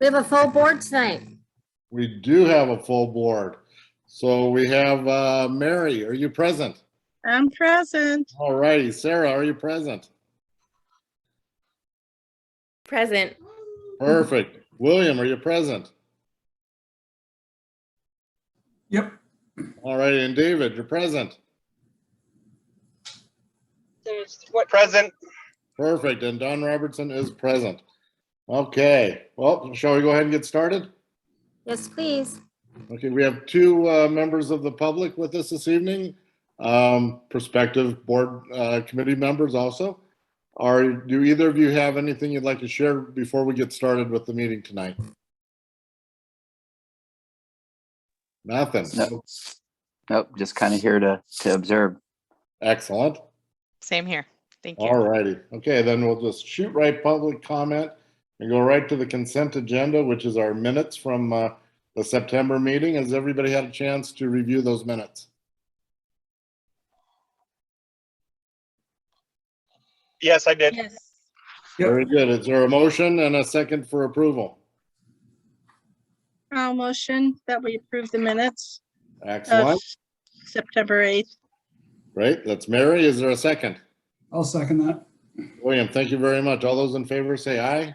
We have a full board tonight. We do have a full board. So we have Mary, are you present? I'm present. All righty. Sarah, are you present? Present. Perfect. William, are you present? Yep. All righty. And David, you're present. What present? Perfect. And Don Robertson is present. Okay. Well, shall we go ahead and get started? Yes, please. Okay, we have two members of the public with us this evening, prospective board committee members also. Do either of you have anything you'd like to share before we get started with the meeting tonight? Nothing. Nope, just kind of here to observe. Excellent. Same here. Thank you. All righty. Okay, then we'll just shoot right public comment and go right to the consent agenda, which is our minutes from the September meeting. Has everybody had a chance to review those minutes? Yes, I did. Yes. Yep. Very good. Is there a motion and a second for approval? I'll motion that we approve the minutes of Excellent. September 8th. Great. That's Mary. Is there a second? I'll second that. William, thank you very much. All those in favor say aye.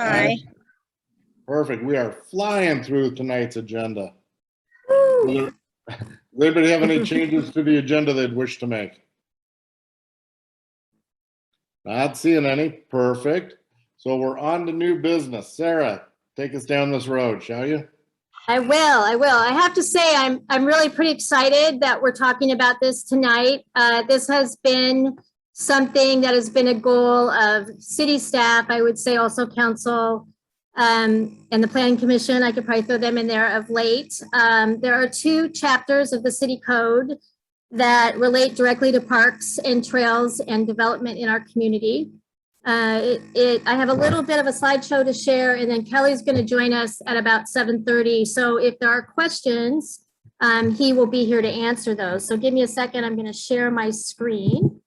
Aye. Perfect. We are flying through tonight's agenda. Woo. Does anybody have any changes to the agenda they'd wish to make? Not seeing any. Perfect. So we're on to new business. Sarah, take us down this road, shall you? I will. I have to say, I'm really pretty excited that we're talking about this tonight. This has been something that has been a goal of city staff, I would say also council, and the planning commission. I could probably throw them in there of late. There are two chapters of the city code that relate directly to parks and trails and development in our community. I have a little bit of a slideshow to share, and then Kelly's going to join us at about 7:30. So if there are questions, he will be here to answer those. So give me a second. I'm going to share my screen.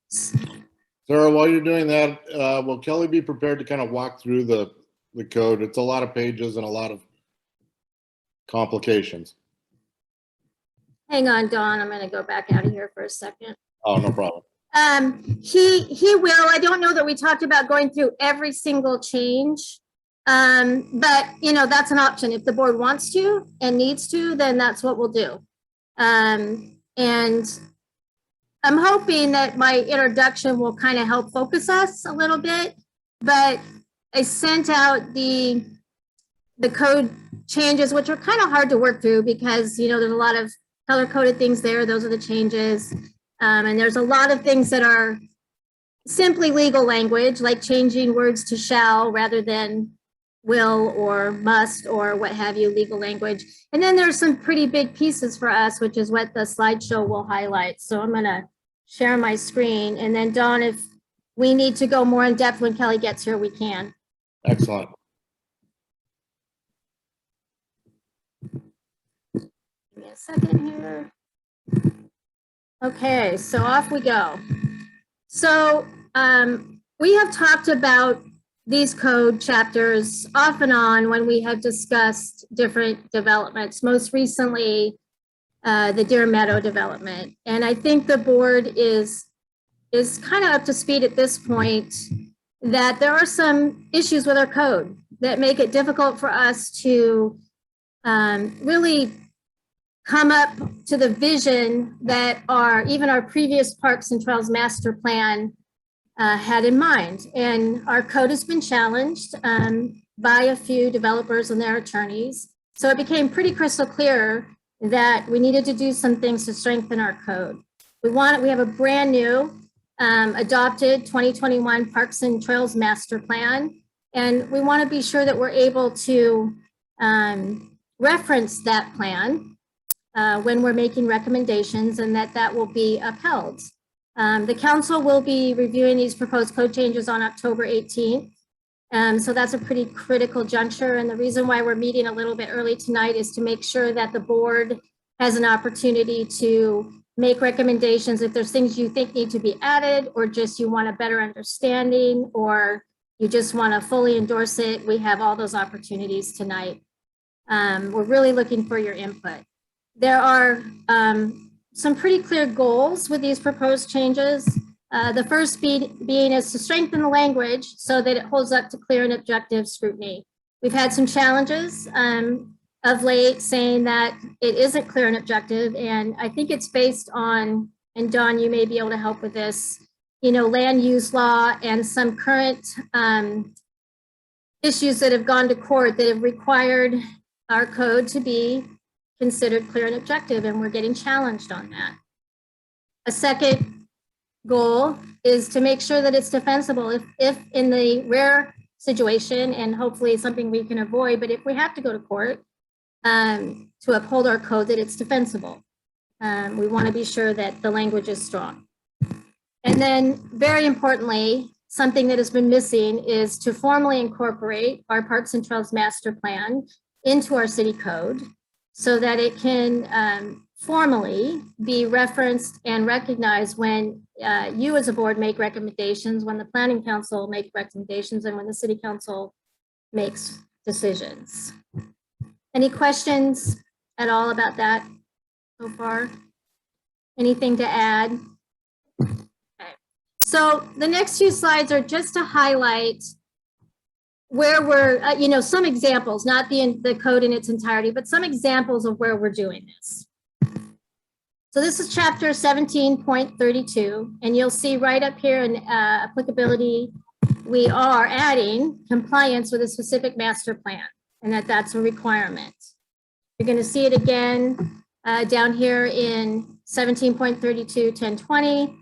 Sarah, while you're doing that, will Kelly be prepared to kind of walk through the code? It's a lot of pages and a lot of complications. Hang on, Dawn. I'm going to go back out of here for a second. Oh, no problem. He will. I don't know that we talked about going through every single change. But you know, that's an option. If the board wants to and needs to, then that's what we'll do. And I'm hoping that my introduction will kind of help focus us a little bit, but I sent out the code changes, which are kind of hard to work through because, you know, there's a lot of color-coded things there. Those are the changes. And there's a lot of things that are simply legal language, like changing words to shall rather than will or must or what have you, legal language. And then there's some pretty big pieces for us, which is what the slideshow will highlight. So I'm going to share my screen. And then Dawn, if we need to go more in depth when Kelly gets here, we can. Excellent. Give me a second here. Okay, so off we go. So we have talked about these code chapters off and on when we have discussed different developments, most recently the Deer Meadow development. And I think the board is kind of up to speed at this point that there are some issues with our code that make it difficult for us to really come up to the vision that even our previous Parks and Trails Master Plan had in mind. And our code has been challenged by a few developers and their attorneys. So it became pretty crystal clear that we needed to do some things to strengthen our code. We have a brand new adopted 2021 Parks and Trails Master Plan. And we want to be sure that we're able to reference that plan when we're making recommendations and that will be upheld. The council will be reviewing these proposed code changes on October 18th. So that's a pretty critical juncture. And the reason why we're meeting a little bit early tonight is to make sure that the board has an opportunity to make recommendations if there's things you think need to be added or just you want a better understanding or you just want to fully endorse it, we have all those opportunities tonight. We're really looking for your input. There are some pretty clear goals with these proposed changes. The first being is to strengthen the language so that it holds up to clear and objective scrutiny. We've had some challenges of late saying that it isn't clear and objective, and I think it's based on, and Dawn, you may be able to help with this, land use law and some current issues that have gone to court that have required our code to be considered clear and objective, and we're getting challenged on that. A second goal is to make sure that it's defensible if in the rare situation, and hopefully something we can avoid, but if we have to go to court to uphold our code, that it's defensible. We want to be sure that the language is strong. And then very importantly, something that has been missing is to formally incorporate our Parks and Trails Master Plan into our city code so that it can formally be referenced and recognized when you as a board make recommendations, when the Planning Council make recommendations, and when the City Council makes decisions. Any questions at all about that so far? Anything to add? Okay. So the next few slides are just to highlight where we're, some examples, not the code in its entirety, but some examples of where we're doing this. So this is chapter 17.32, and you'll see right up here in applicability, we are adding compliance with a specific master plan, and that's a requirement. You're going to see it again down here in 17.32, 1020,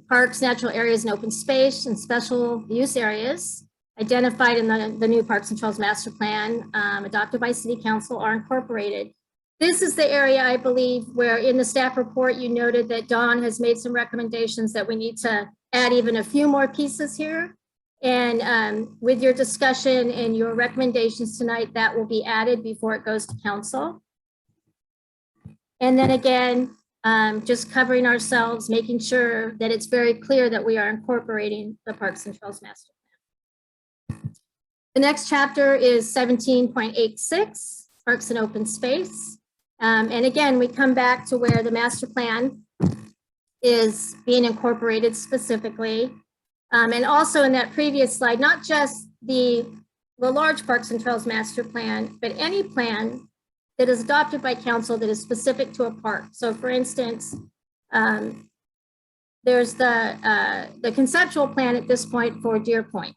parks, natural areas, and open space, and special use areas identified in the new Parks and Trails Master Plan adopted by City Council are incorporated. This is the area, I believe, where in the staff report, you noted that Dawn has made some recommendations that we need to add even a few more pieces here. And with your discussion and your recommendations tonight, that will be added before it goes to council. And then again, just covering ourselves, making sure that it's very clear that we are incorporating the Parks and Trails Master Plan. The next chapter is 17.86, Parks and Open Space. And again, we come back to where the master plan is being incorporated specifically. And also in that previous slide, not just the large Parks and Trails Master Plan, but any plan that is adopted by council that is specific to a park. So for instance, there's the conceptual plan at this point for Deer Point.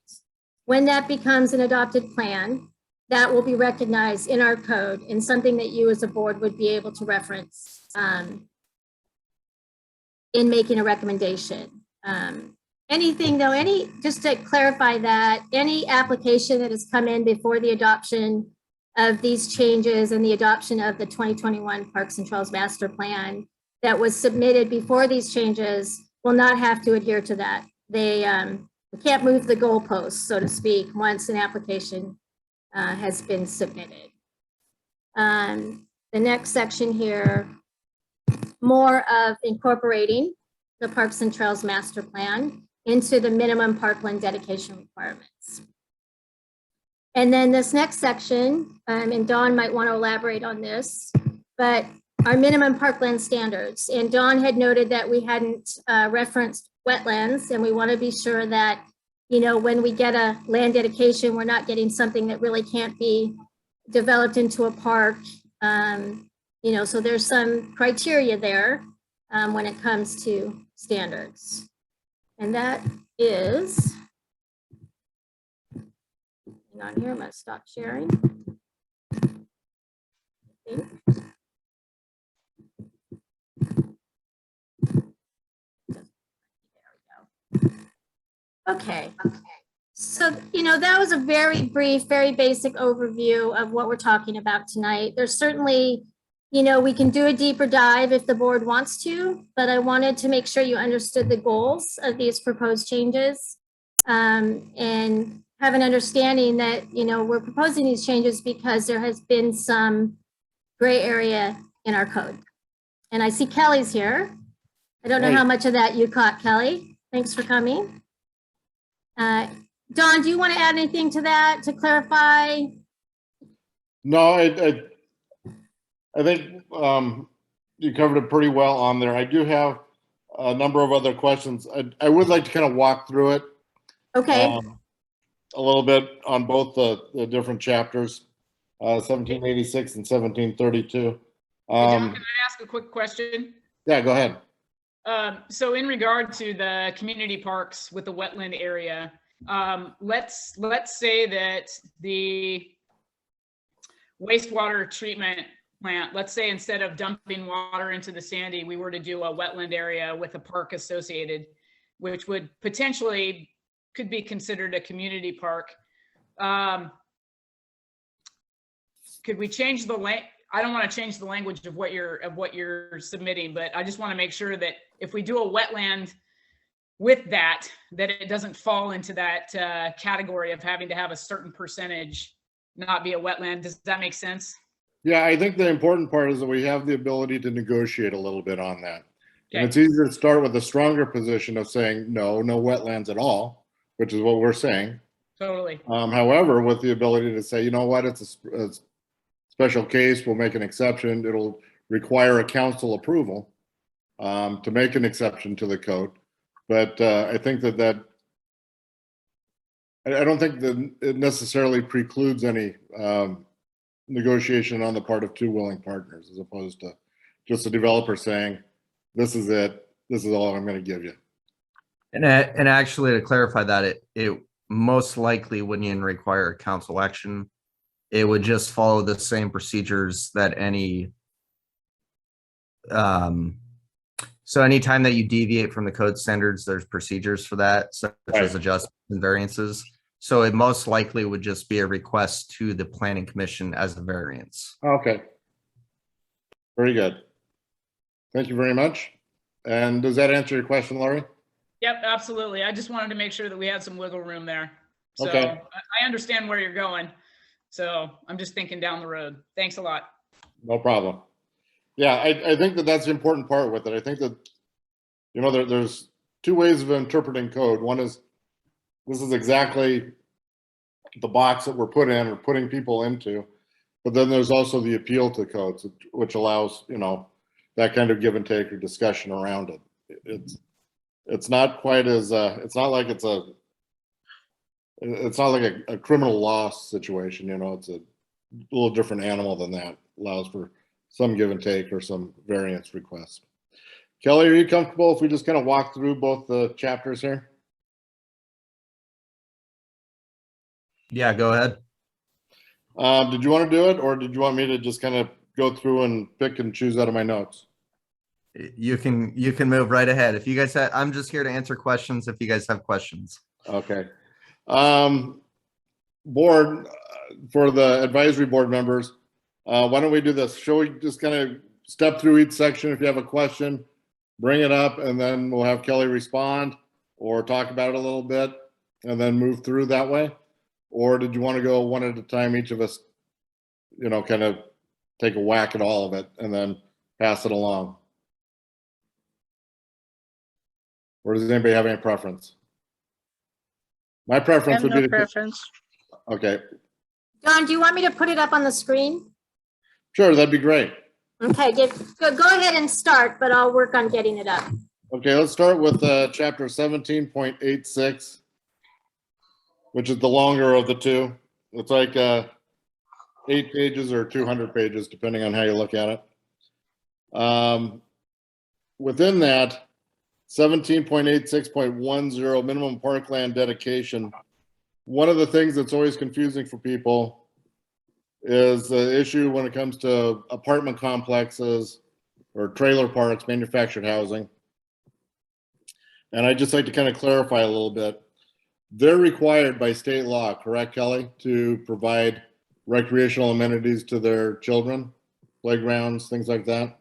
When that becomes an adopted plan, that will be recognized in our code and something that you as a board would be able to reference in making a recommendation. Anything though, just to clarify that, any application that has come in before the adoption of these changes and the adoption of the 2021 Parks and Trails Master Plan that was submitted before these changes will not have to adhere to that. They can't move the goalposts, so to speak, once an application has been submitted. The next section here, more of incorporating the Parks and Trails Master Plan into the minimum Parkland dedication requirements. And then this next section, and Dawn might want to elaborate on this, but our minimum Parkland standards. And Dawn had noted that we hadn't referenced wetlands, and we want to be sure that when we get a land dedication, we're not getting something that really can't be developed into a park. So there's some criteria there when it comes to standards. And that is, hang on here, I'm going to stop sharing. I think. Okay. So, that was a very brief, very basic overview of what we're talking about tonight. There's certainly, we can do a deeper dive if the board wants to, but I wanted to make sure you understood the goals of these proposed changes and have an understanding that, we're proposing these changes because there has been some gray area in our code. And I see Kelly's here. I don't know how much of that you caught, Kelly. Thanks for coming. Don, do you want to add anything to that to clarify? No, I think you covered it pretty well on there. I do have a number of other questions. I would like to kind of walk through it Okay, a little bit on both the different chapters, 1786 and 1732. Hey, John, can I ask a quick question? Yeah, go ahead. So in regard to the community parks with the wetland area, let's say that the wastewater treatment plant, let's say instead of dumping water into the Sandy, we were to do a wetland area with a park associated, which would potentially could be considered a community park. Could we change the I don't want to change the language of what you're submitting, but I just want to make sure that if we do a wetland with that it doesn't fall into that category of having to have a certain percentage not be a wetland. Does that make sense? Yeah, I think the important part is that we have the ability to negotiate a little bit on that. Okay. And it's easier to start with a stronger position of saying, no wetlands at all, which is what we're saying. Totally. However, with the ability to say, you know what, it's a special case, we'll make an exception. It'll require a council approval to make an exception to the code. But I think that I don't think that it necessarily precludes any negotiation on the part of two willing partners, as opposed to just a developer saying, this is it, this is all I'm going to give you. And actually, to clarify that, it most likely wouldn't even require council action. It would just follow the same procedures that any. So anytime that you deviate from the code standards, there's procedures for that, such as adjustments and variances. So it most likely would just be a request to the planning commission as a variance. Okay. Very good. Thank you very much. And does that answer your question, Laurie? Yep, absolutely. I just wanted to make sure that we had some wiggle room there. So Okay. I understand where you're going. So I'm just thinking down the road. Thanks a lot. No problem. Yeah, I think that that's the important part with it. I think that, you know, there's two ways of interpreting code. One is, this is exactly the box that we're put in or putting people into. But then there's also the appeal to codes, which allows, you know, that kind of give and take or discussion around it. It's not quite as, it's not like a criminal law situation, you know, it's a little different animal than that. Allows for some give and take or some variance requests. Kelly, are you comfortable if we just kind of walk through both the chapters here? Yeah, go ahead. Did you want to do it, or did you want me to just kind of go through and pick and choose out of my notes? You can move right ahead. If you guys have, I'm just here to answer questions if you guys have questions. Okay. Board, for the advisory board members, why don't we do this? Shall we just kind of step through each section? If you have a question, bring it up, and then we'll have Kelly respond or talk about it a little bit and then move through that way? Or did you want to go one at a time, each of us, you know, kind of take a whack at all of it and then pass it along? Or does anybody have any preference? My I preference have would be no to, preference. okay, Don, do you want me to put it up on the screen? sure, that'd be great. Okay, go ahead and start, but I'll work on getting it up. Okay, let's start with chapter 17.86, which is the longer of the two. It's like 8 pages or 200 pages, depending on how you look at it. Within that, 17.86.10, minimum parkland dedication. One of the things that's always confusing for people is the issue when it comes to apartment complexes or trailer parks, manufactured housing. And I'd just like to kind of clarify a little bit. They're required by state law, correct, Kelly, to provide recreational amenities to their children, playgrounds, things like that?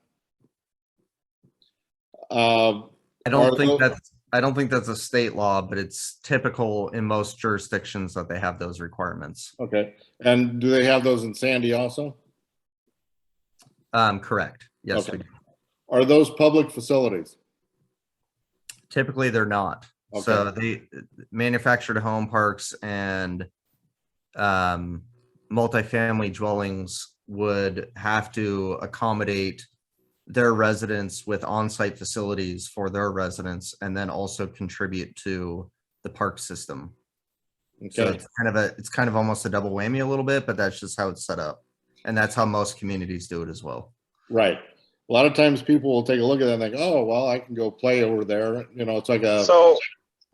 I don't think that's a state law, but it's typical in most jurisdictions that they have those requirements. Okay. And do they have those in Sandy also? Correct. Yes, Okay. we do. Are those public facilities? Typically they're not. So they manufactured home parks and multifamily dwellings would have to accommodate their residents with on-site facilities for their residents and then also contribute to the park system. So Okay, it's kind of almost a double whammy a little bit, but that's just how it's set up. And that's how most communities do it as well. right. A lot of times people will take a look at that and think, oh, well, I can go play over there. You know, it's like a So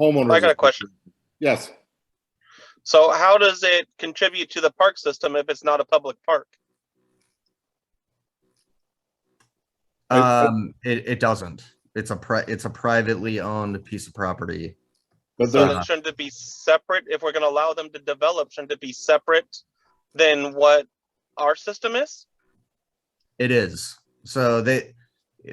homeowner. I got a question. Yes. So how does it contribute to the park system if it's not a public park? It doesn't. It's a privately owned piece of property. But So there's, then shouldn't it be separate? If we're going to allow them to develop, shouldn't it be separate than what our system is? It is. So they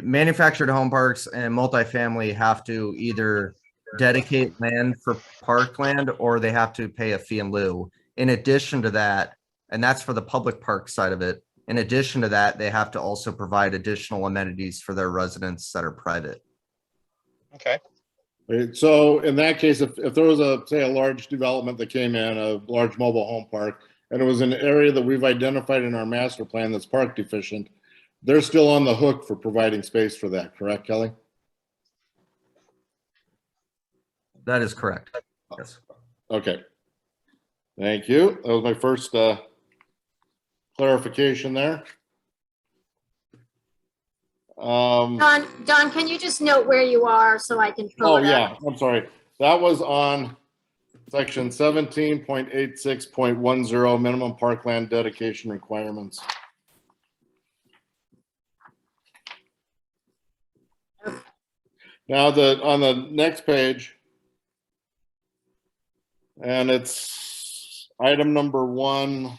manufactured home parks and multifamily have to either dedicate land for parkland or they have to pay a fee in lieu. In addition to that, and that's for the public park side of it. In addition to that, they have to also provide additional amenities for their residents that are private. Okay. so in that case, if there was say a large development that came in, a large mobile home park, and it was an area that we've identified in our master plan that's park deficient, they're still on the hook for providing space for that, correct, Kelly? That is correct. Yes. Okay. Thank you. That was my first clarification there. Don, can you just note where you are so I can pull Oh, it up? yeah, I'm sorry. That was on section 17.86.10, minimum parkland dedication requirements. Now, on the next page, and it's item number 1.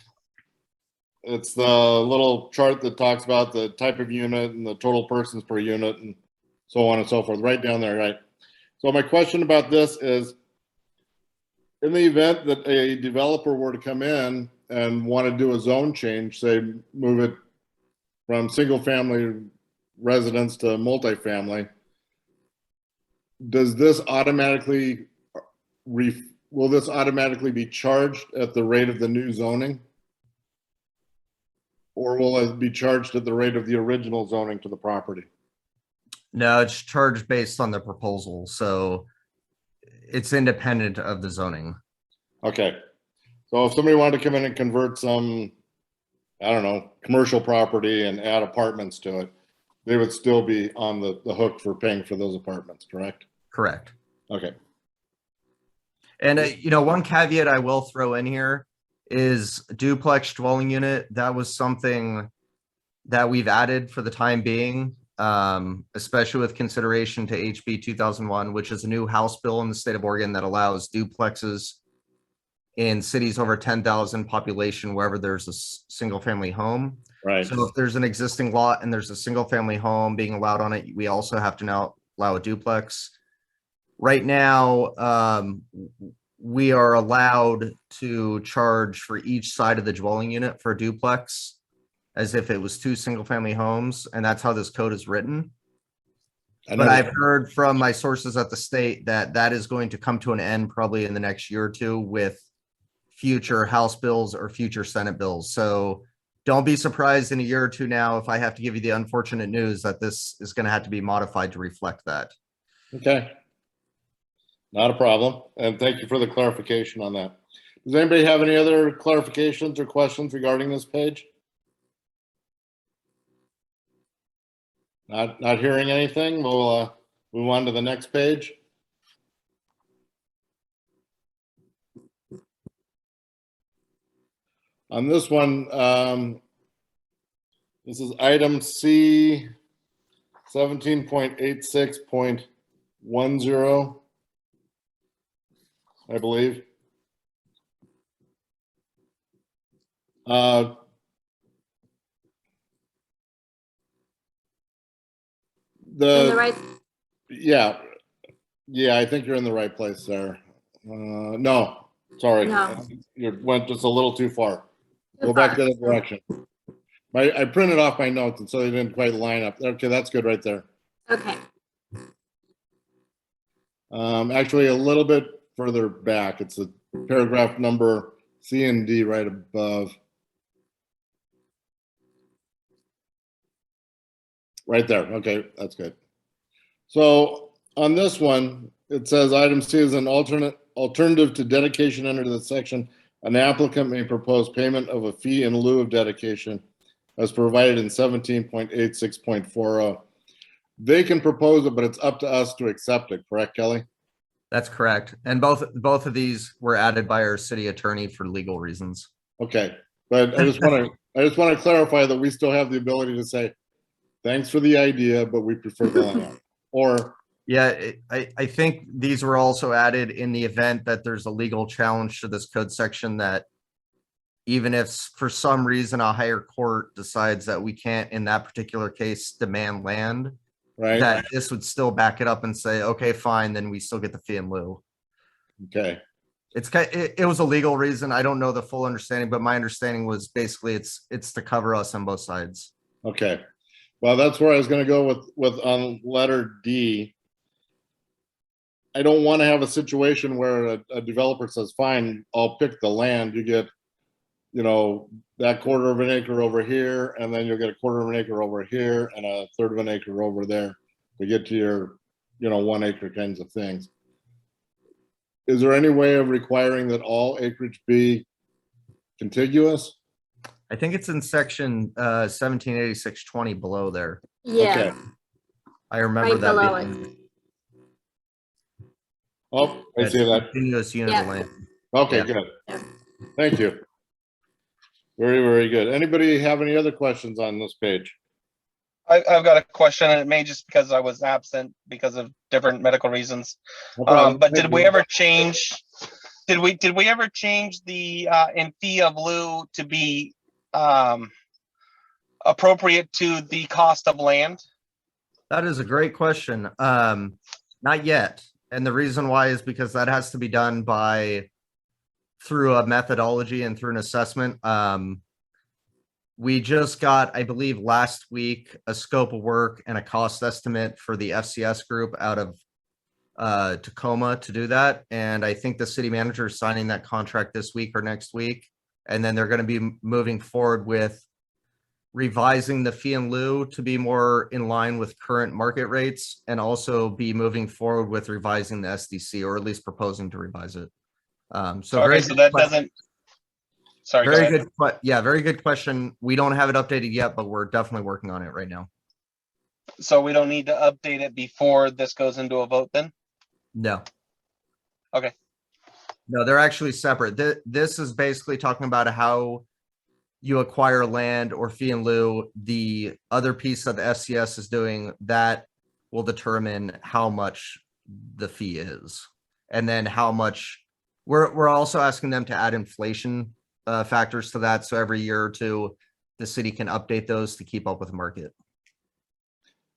It's the little chart that talks about the type of unit and the total persons per unit and so on and so forth, right down there, right? So my question about this is, in the event that a developer were to come in and want to do a zone change, say move it from single family residence to multifamily, does this automatically, will this automatically be charged at the rate of the new zoning? Or will it be charged at the rate of the original zoning to the property? No, it's charged based on the proposal. So it's independent of the zoning. Okay. So if somebody wanted to come in and convert some, I don't know, commercial property and add apartments to it, they would still be on the hook for paying for those apartments, correct? Correct. Okay. And, one caveat I will throw in here is duplex dwelling unit. That was something that we've added for the time being, especially with consideration to HB 2001, which is a new House bill in the state of Oregon that allows duplexes in cities over 10,000 population, wherever there's a single family home. Right. So if there's an existing lot and there's a single family home being allowed on it, we also have to now allow a duplex. Right now, we are allowed to charge for each side of the dwelling unit for a duplex as if it was 2 single family homes. And that's how this code is written. But I've heard from my sources at the state that that is going to come to an end probably in the next year or two with future House bills or future Senate bills. So don't be surprised in a year or two now if I have to give you the unfortunate news that this is going to have to be modified to reflect that. Okay. Not a problem. And thank you for the clarification on that. Does anybody have any other clarifications or questions regarding this page? Not hearing anything. We'll move on to the next page. On this one, this is item C, 17.86.10, I believe. In the right, Yeah, I think you're in the right place there. No, sorry. No. You went just a little too far. Too Go back far. the other direction. I printed off my notes and so they didn't quite line up. Okay, that's good right there. okay. Actually, a little bit further back. It's a paragraph number C and D right above. Right there. Okay, that's good. So on this one, it says item C is an alternative to dedication under the section. An applicant may propose payment of a fee in lieu of dedication as provided in 17.86.40. They can propose it, but it's up to us to accept it. Correct, Kelly? That's correct. And both of these were added by our city attorney for legal reasons. Okay, but I just want to clarify that we still have the ability to say, thanks for the idea, but we prefer the land. Or Yeah, I think these were also added in the event that there's a legal challenge to this code section, that even if for some reason a higher court decides that we can't, in that particular case, demand land, right? that this would still back it up and say, okay, fine, then we still get the fee in lieu. Okay. It was a legal reason. I don't know the full understanding, but my understanding was basically it's to cover us on both sides. Okay. Well, that's where I was going to go with on letter D. I don't want to have a situation where a developer says, fine, I'll pick the land. You get, that quarter of an acre over here, and then you'll get a quarter of an acre over here and a third of an acre over there to get to your, 1 acre kinds of things. Is there any way of requiring that all acreage be contiguous? I think it's in section 178620 below there. Yeah, Okay. I remember right that below being it. Oh, I see that. continuous unit of Yeah. land. Okay, Yeah. good. Yeah. Thank you. Very, very good. Anybody have any other questions on this page? I've got a question, and it may just because I was absent because of different medical reasons. No problem. But Thank did we you. ever change? Did we ever change the in fee of lieu to be appropriate to the cost of land? That is a great question. Not yet. And the reason why is because that has to be done through a methodology and through an assessment. We just got, I believe, last week, a scope of work and a cost estimate for the FCS group out of Tacoma to do that. And I think the city manager is signing that contract this week or next week. And then they're going to be moving forward with revising the fee in lieu to be more in line with current market rates, and also be moving forward with revising the SDC, or at least proposing to revise it. So very Okay, so good that question. doesn't. Sorry. go Very ahead. good. Yeah, very good question. We don't have it updated yet, but we're definitely working on it right now. So we don't need to update it before this goes into a vote then? No. Okay. No, they're actually separate. This is basically talking about how you acquire land or fee in lieu. The other piece that the FCS is doing, that will determine how much the fee is. And then how much, we're also asking them to add inflation factors to that. So every year or two, the city can update those to keep up with the market.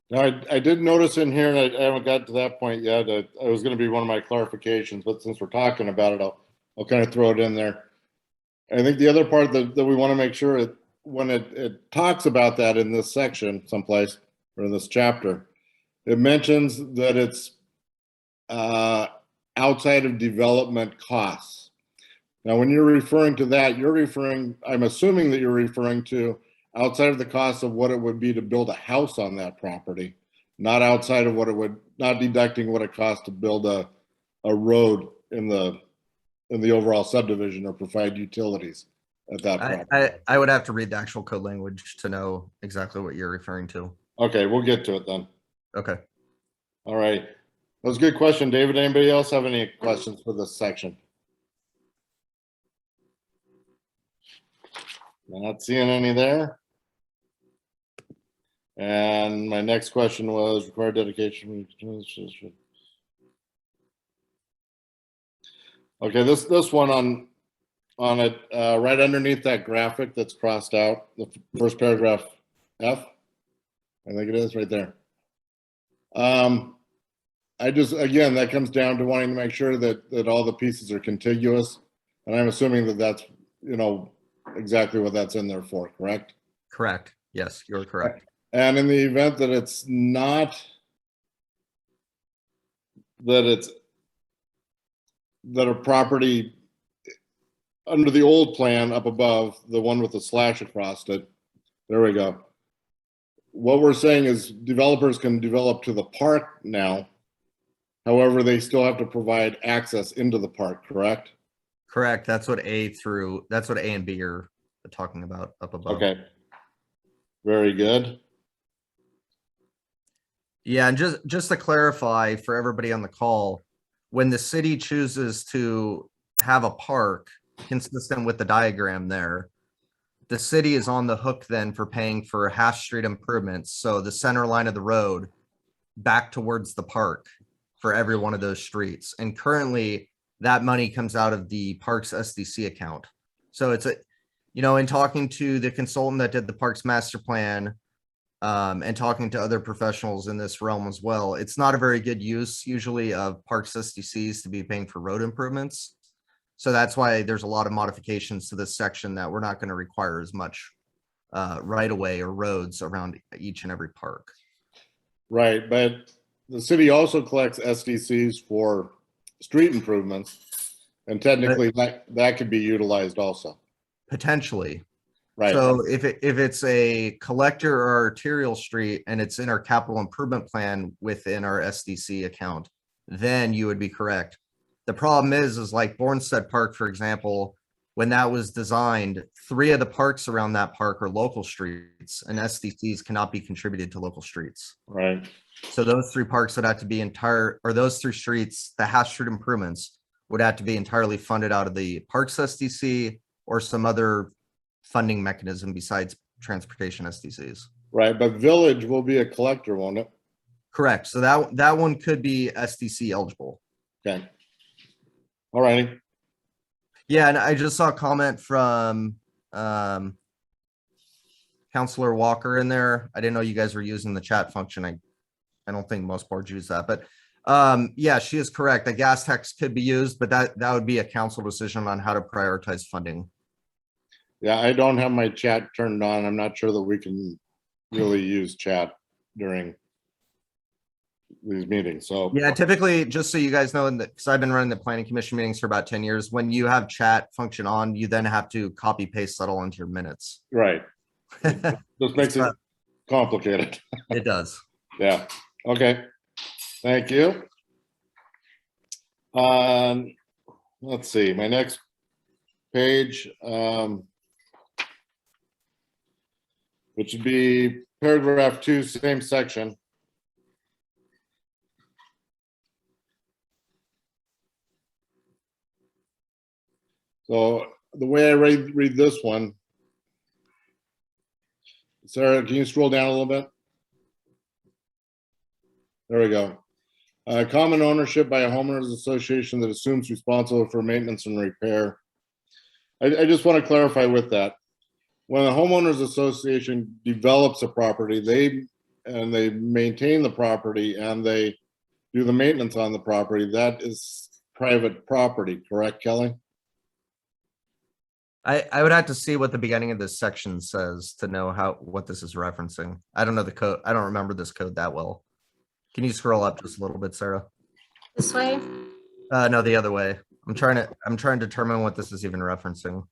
Now, I did notice in here, and I haven't got to that point yet, it was going to be one of my clarifications, but since we're talking about it, I'll kind of throw it in there. I think the other part that we want to make sure when it talks about that in this section someplace, or in this chapter, it mentions that it's outside of development costs. Now, when you're referring to that, I'm assuming that you're referring to outside of the cost of what it would be to build a house on that property, not outside of not deducting what it costs to build a road in the overall subdivision or provide utilities at that property. I would have to read the actual code language to know exactly what you're referring to. Okay, we'll get to it then. Okay. All right. That was a good question, David. Anybody else have any questions for this section? Not seeing any there. And my next question was required dedication. Okay, this one on it, right underneath that graphic that's crossed out, the first paragraph F, I think it is right there. Again, that comes down to wanting to make sure that all the pieces are contiguous. And I'm assuming that that's, exactly what that's in there for, correct? Correct. Yes, you're correct. And in the event that it's not, that it's that are property under the old plan up above, the one with the slash across it. There we go. What we're saying is developers can develop to the park now. However, they still have to provide access into the park, correct? Correct. That's what A and B are talking about up above. Okay. Very good. Yeah, and just to clarify for everybody on the call, when the city chooses to have a park consistent with the diagram there, the city is on the hook then for paying for half street improvements. So the center line of the road back towards the park for every one of those streets. And currently that money comes out of the parks SDC account. So it's in talking to the consultant that did the parks master plan, and talking to other professionals in this realm as well, it's not a very good use usually of parks SDCs to be paying for road improvements. So that's why there's a lot of modifications to this section that we're not going to require as much right of way or roads around each and every park. Right, but the city also collects SDCs for street improvements, and technically that could be utilized also. Potentially. Right. So if it's a collector or arterial street and it's in our capital improvement plan within our SDC account, then you would be correct. The problem is like Bornstead Park, for example, when that was designed, 3 of the parks around that park are local streets, and SDCs cannot be contributed to local streets. Right. So those 3 parks would have to be those 3 streets, the half street improvements would have to be entirely funded out of the parks SDC or some other funding mechanism besides transportation SDCs. Right, but village will be a collector, won't it? Correct. So that one could be SDC eligible. Okay. All righty. Yeah, and I just saw a comment from Councilor Walker in there. I didn't know you guys were using the chat function. I don't think most boards use that, but yeah, she is correct. The gas tax could be used, but that would be a council decision on how to prioritize funding. Yeah, I don't have my chat turned on. I'm not sure that we can really use chat during these meetings. So Yeah, typically, just so you guys know, because I've been running the planning commission meetings for about 10 years, when you have chat function on, you then have to copy paste that all into your minutes. right. This makes it complicated. It does. Yeah. Okay. Thank you. Let's see, my next page, which would be paragraph 2, same section. So the way I read this one, Sarah, can you scroll down a little bit? There we go. Common ownership by a homeowners association that assumes responsibility for maintenance and repair. I just want to clarify with that. When a homeowners association develops a property, they maintain the property and they do the maintenance on the property, that is private property, correct, Kelly? I would have to see what the beginning of this section says to know what this is referencing. I don't know the code. I don't remember this code that well. Can you scroll up just a little bit, Sarah? This way? No, the other way. I'm trying to determine what this is even referencing.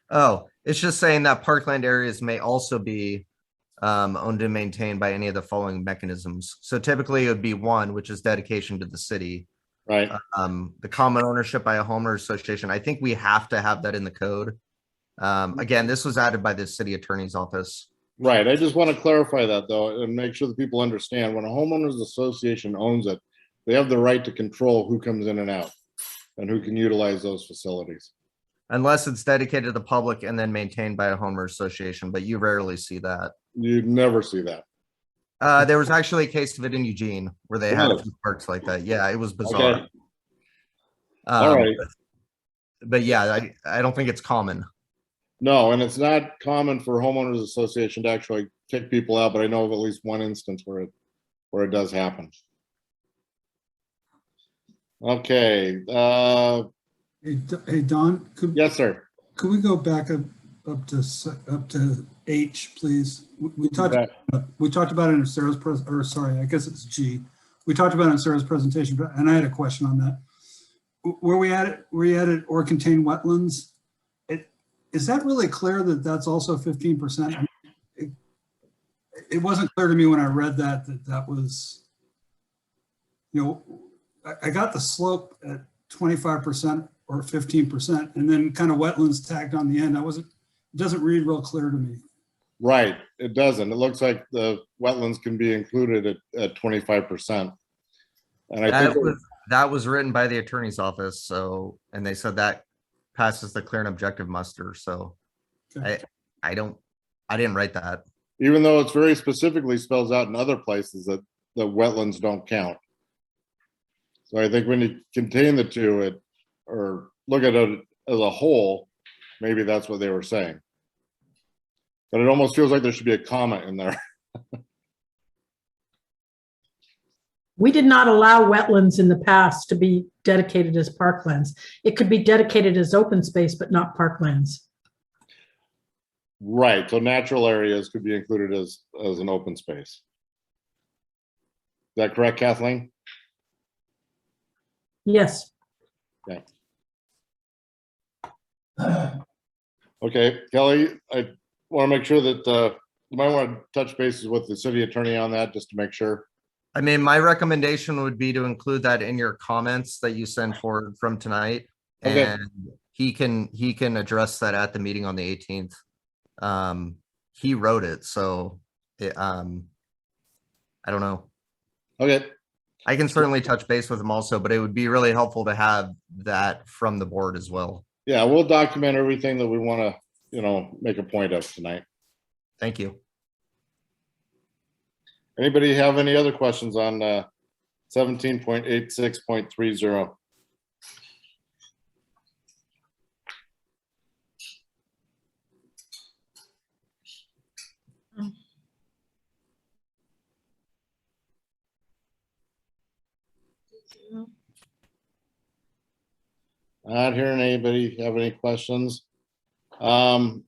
Oh, it's just saying that parkland areas may also be owned and maintained by any of the following mechanisms. So typically it would be 1, which is dedication to the city. Right. The common ownership by a homeowner association. I think we have to have that in the code. Again, this was added by the city attorney's office. Right. I just want to clarify that though, and make sure that people understand when a homeowners association owns it, they have the right to control who comes in and out and who can utilize those facilities. Unless it's dedicated to the public and then maintained by a homeowner association, but you rarely see that. You never see that. There was actually a case of it in Eugene where they had a few parks like that. Yeah, it was bizarre. Okay. All right. But yeah, I don't think it's common. No, and it's not common for homeowners association to actually kick people out, but I know of at least one instance where it does happen. Okay. Hey, Don, Yes, sir. could we go back up to H, please. We talked, Okay. we talked about it in Sarah's I guess it's G. We talked about it in Sarah's presentation, and I had a question on that. Where we at it or contain wetlands, is that really clear that that's also 15%? It wasn't clear to me when I read that was, I got the slope at 25% or 15%, and then kind of wetlands tagged on the end. It doesn't read real clear to me. Right, it doesn't. It looks like the wetlands can be included at 25%. And I think That was written by the attorney's office, so, and they said that passes the clear and objective muster, so Okay. I didn't write that. even though it's very specifically spells out in other places that the wetlands don't count. So I think when you contain the two, or look at it as a whole, maybe that's what they were saying. But it almost feels like there should be a comma in there. We did not allow wetlands in the past to be dedicated as parklands. It could be dedicated as open space, but not parklands. Right, so natural areas could be included as an open space. Is that correct, Kathleen? Yes. Okay, Kelly, I want to make sure that you might want to touch bases with the city attorney on that, just to make sure. I mean, my recommendation would be to include that in your comments that you send forward from tonight. Okay. And he can address that at the meeting on the 18th. He wrote it, so I don't know. Okay, I can certainly touch base with him also, but it would be really helpful to have that from the board as well. yeah, we'll document everything that we want to, make a point of tonight. Thank you. Anybody have any other questions on 17.86.30? Not hearing anybody have any questions. Kelly,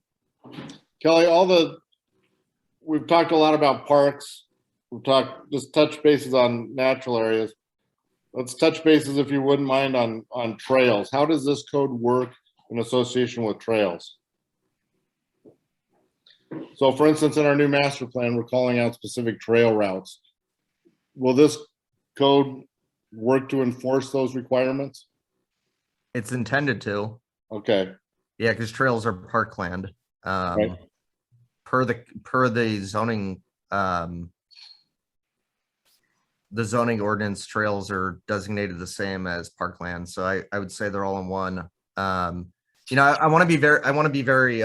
we've talked a lot about parks. We've talked, just touch bases on natural areas. Let's touch bases, if you wouldn't mind, on trails. How does this code work in association with trails? So for instance, in our new master plan, we're calling out specific trail routes. Will this code work to enforce those requirements? It's intended to. Okay, Yeah, because trails are parkland. Right. Per the zoning, the zoning ordinance, trails are designated the same as parkland. So I would say they're all in one. I want to be very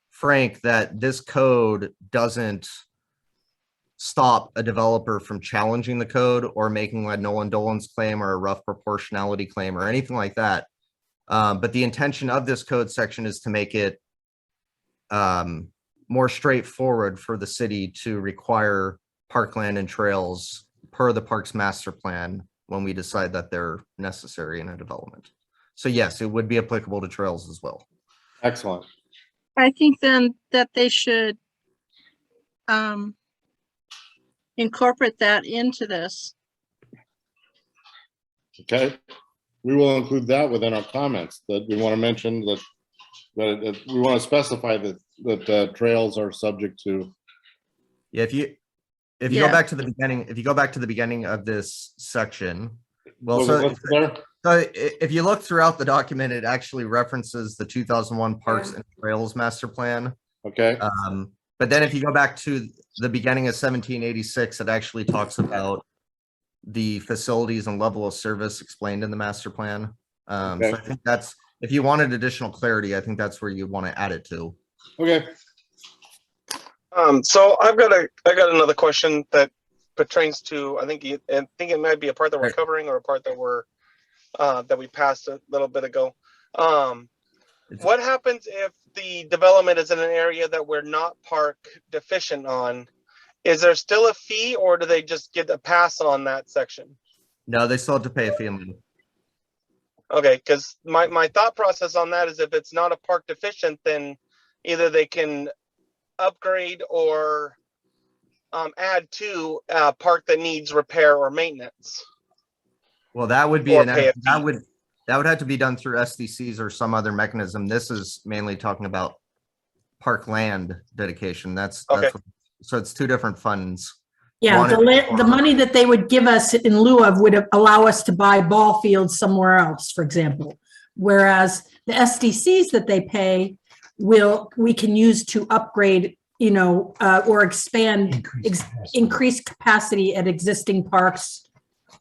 frank that this code doesn't stop a developer from challenging the code or making a Nolan Dolan's claim or a rough proportionality claim or anything like that. But the intention of this code section is to make it more straightforward for the city to require parkland and trails per the parks master plan when we decide that they're necessary in a development. So yes, it would be applicable to trails as well. excellent. I think then that they should incorporate that into this. Okay, we will include that within our comments, that we want to mention that we want to specify that trails are subject to. Yeah, if you Yeah. go back to the beginning, of this section, well, Was it so listed there? if you look throughout the document, it actually references the 2001 Parks and Trails Master Plan. Okay, But then if you go back to the beginning of 1786, it actually talks about the facilities and level of service explained in the master plan. So I think that's, if you wanted additional clarity, I think that's where you want to add it to. okay, So I got another question that pertains to, I think it might be a part that we're covering or a part that that we passed a little bit ago. What happens if the development is in an area that we're not park deficient on? Is there still a fee, or do they just get a pass on that section? No, they still have to pay a fee. Okay, because my thought process on that is if it's not a park deficient, then either they can upgrade or add to a park that needs repair or maintenance. Well, that would be Or an, pay a that fee. would have to be done through SDCs or some other mechanism. This is mainly talking about parkland dedication. That's Okay. so it's two different funds. Yeah, One is the money that they would give us in lieu of would allow us to buy ball fields somewhere else, for example. Whereas the SDCs that they pay we can use to upgrade, or expand, increase capacity at existing parks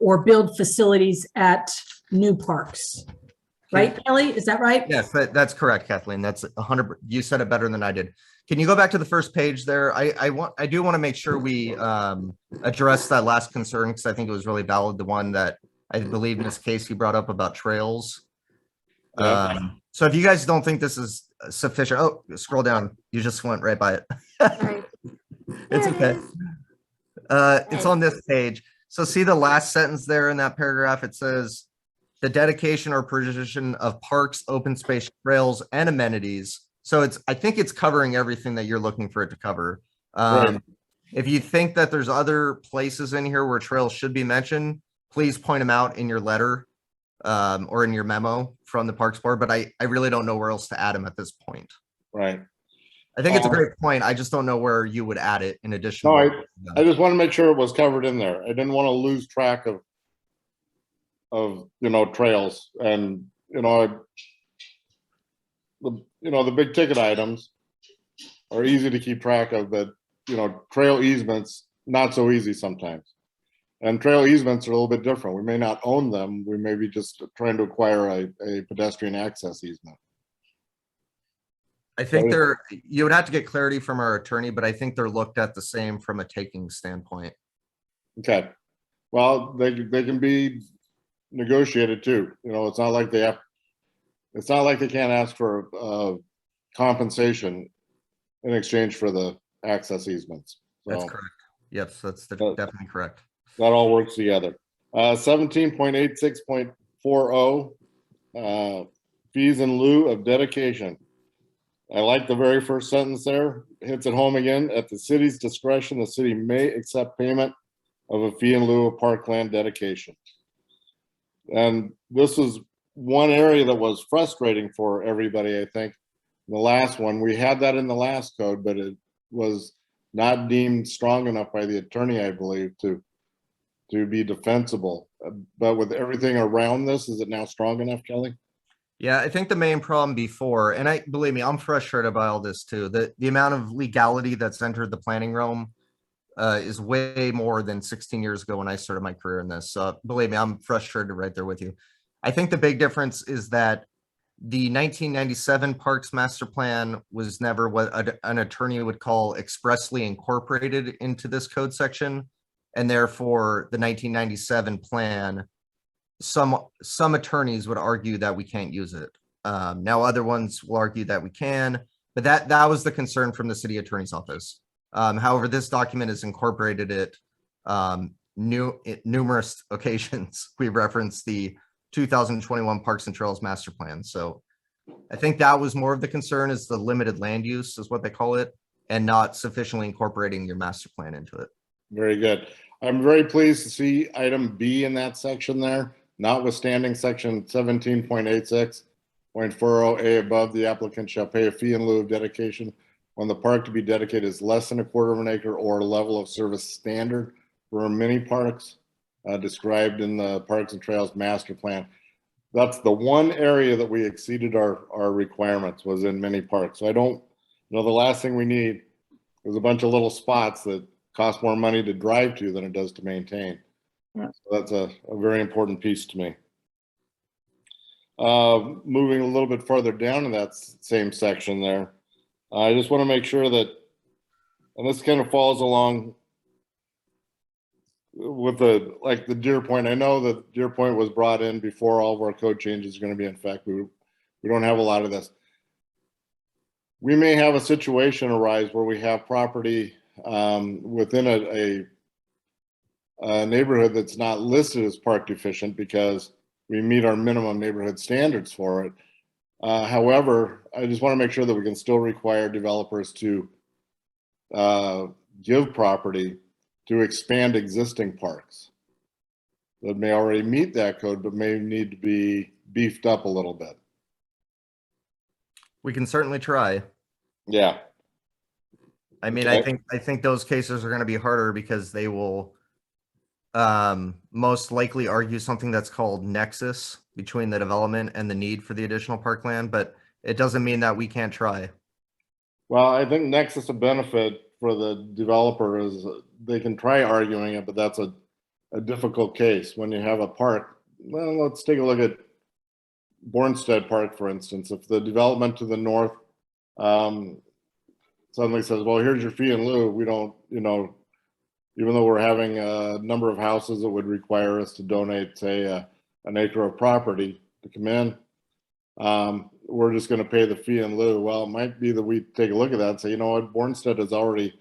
or build facilities at new parks. Right, Kelly? Is that right? Yes, that's correct, Kathleen. That's 100. You said it better than I did. Can you go back to the first page there? I do want to make sure we address that last concern because I think it was really valid. The one that I believe Ms. Casey brought up about trails. Yeah. So if you guys don't think this is sufficient, oh, scroll down. You just went right by it. Sorry. It's There it okay. is. It's on this page. So see the last sentence there in that paragraph. It says the dedication or provision of parks, open space, trails, and amenities. So I think it's covering everything that you're looking for it to cover. Right. If you think that there's other places in here where trails should be mentioned, please point them out in your letter or in your memo from the Parks Board. But I really don't know where else to add them at this point. Right. I think it's a great point. I just don't know where you would add it in addition. No, to I just want to make sure it was covered in there. I didn't want to lose track of trails and the big ticket items are easy to keep track of, but trail easements not so easy sometimes. And trail easements are a little bit different. We may not own them. We may be just trying to acquire a pedestrian access easement. I think you would have to get clarity from our attorney, but I think they're looked at the same from a taking standpoint. Okay. Well, they can be negotiated too. It's not like they can't ask for compensation in exchange for the access easements. So That's correct. Yes, that's definitely correct. that all works together. 17.86.40, fees in lieu of dedication. I like the very first sentence there. Hits it home again. At the city's discretion, the city may accept payment of a fee in lieu of parkland dedication. And this is one area that was frustrating for everybody, I think. The last one, we had that in the last code, but it was not deemed strong enough by the attorney, I believe, to be defensible. But with everything around this, is it now strong enough, Kelly? Yeah, I think the main problem before, and believe me, I'm frustrated by all this too. The amount of legality that's entered the planning realm is way more than 16 years ago when I started my career in this. So believe me, I'm frustrated right there with you. I think the big difference is that the 1997 Parks Master Plan was never what an attorney would call expressly incorporated into this code section. And therefore, the 1997 plan, some attorneys would argue that we can't use it. Now other ones will argue that we can, but that was the concern from the city attorney's office. However, this document has incorporated it numerous occasions. We referenced the 2021 Parks and Trails Master Plan. So I think that was more of the concern, is the limited land use is what they call it, and not sufficiently incorporating your master plan into it. Very good. I'm very pleased to see item B in that section there, notwithstanding section 17.86.40A above, the applicant shall pay a fee in lieu of dedication when the park to be dedicated is less than 1/4 of an acre or level of service standard for mini parks described in the Parks and Trails Master Plan. That's the one area that we exceeded our requirements, was in mini parks. So I don't, the last thing we need is a bunch of little spots that cost more money to drive to than it does to maintain. Yeah. So that's a very important piece to me. Moving a little bit further down in that same section there, I just want to make sure that, and this kind of falls along with the Deer Point. I know that Deer Point was brought in before all of our code changes are going to be in effect. We don't have a lot of this. We may have a situation arise where we have property within a neighborhood that's not listed as park deficient because we meet our minimum neighborhood standards for it. However, I just want to make sure that we can still require developers to give property to expand existing parks that may already meet that code, but may need to be beefed up a little bit. We can certainly try. Yeah. I mean, Okay. I think those cases are going to be harder because they will most likely argue something that's called nexus between the development and the need for the additional parkland, but it doesn't mean that we can't try. Well, I think nexus of benefit for the developer is they can try arguing it, but that's a difficult case when you have a park. Well, let's take a look at Bornstead Park, for instance. If the development to the north suddenly says, well, here's your fee in lieu, we don't, even though we're having a number of houses that would require us to donate, say, an acre of property to come in, we're just going to pay the fee in lieu. Well, it might be that we take a look at that and say, you know what, Bornstead is already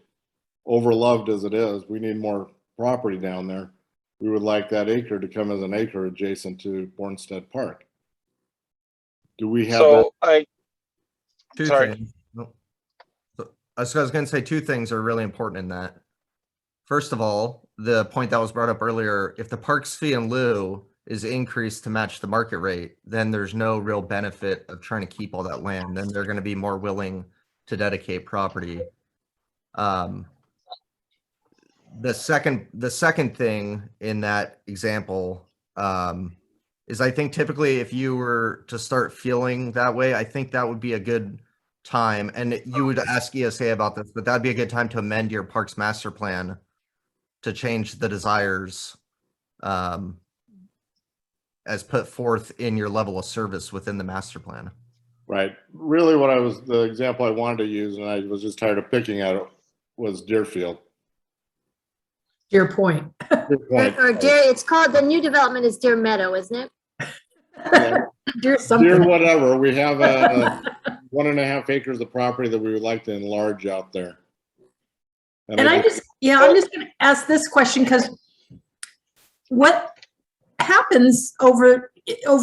overloved as it is. We need more property down there. We would like that acre to come as an acre adjacent to Bornstead Park. Do we have So Two Sorry. things. No. So I was going to say two things are really important in that. First of all, the point that was brought up earlier, if the park's fee in lieu is increased to match the market rate, then there's no real benefit of trying to keep all that land. Then they're going to be more willing to dedicate property. The second thing in that example is I think typically if you were to start feeling that way, I think that would be a good time, and you would ask ESA about this, but that'd be a good time to amend your parks master plan to change the desires as put forth in your level of service within the master plan. Right. Really the example I wanted to use, and I was just tired of picking at it, was Deerfield. Your point. Or Deer, it's called, the new development is Deer Meadow, isn't it? Yeah. Dear something. Deer whatever. We have 1.5 acres of property that we would like to enlarge out there. And I'm just going to ask this question because what happens over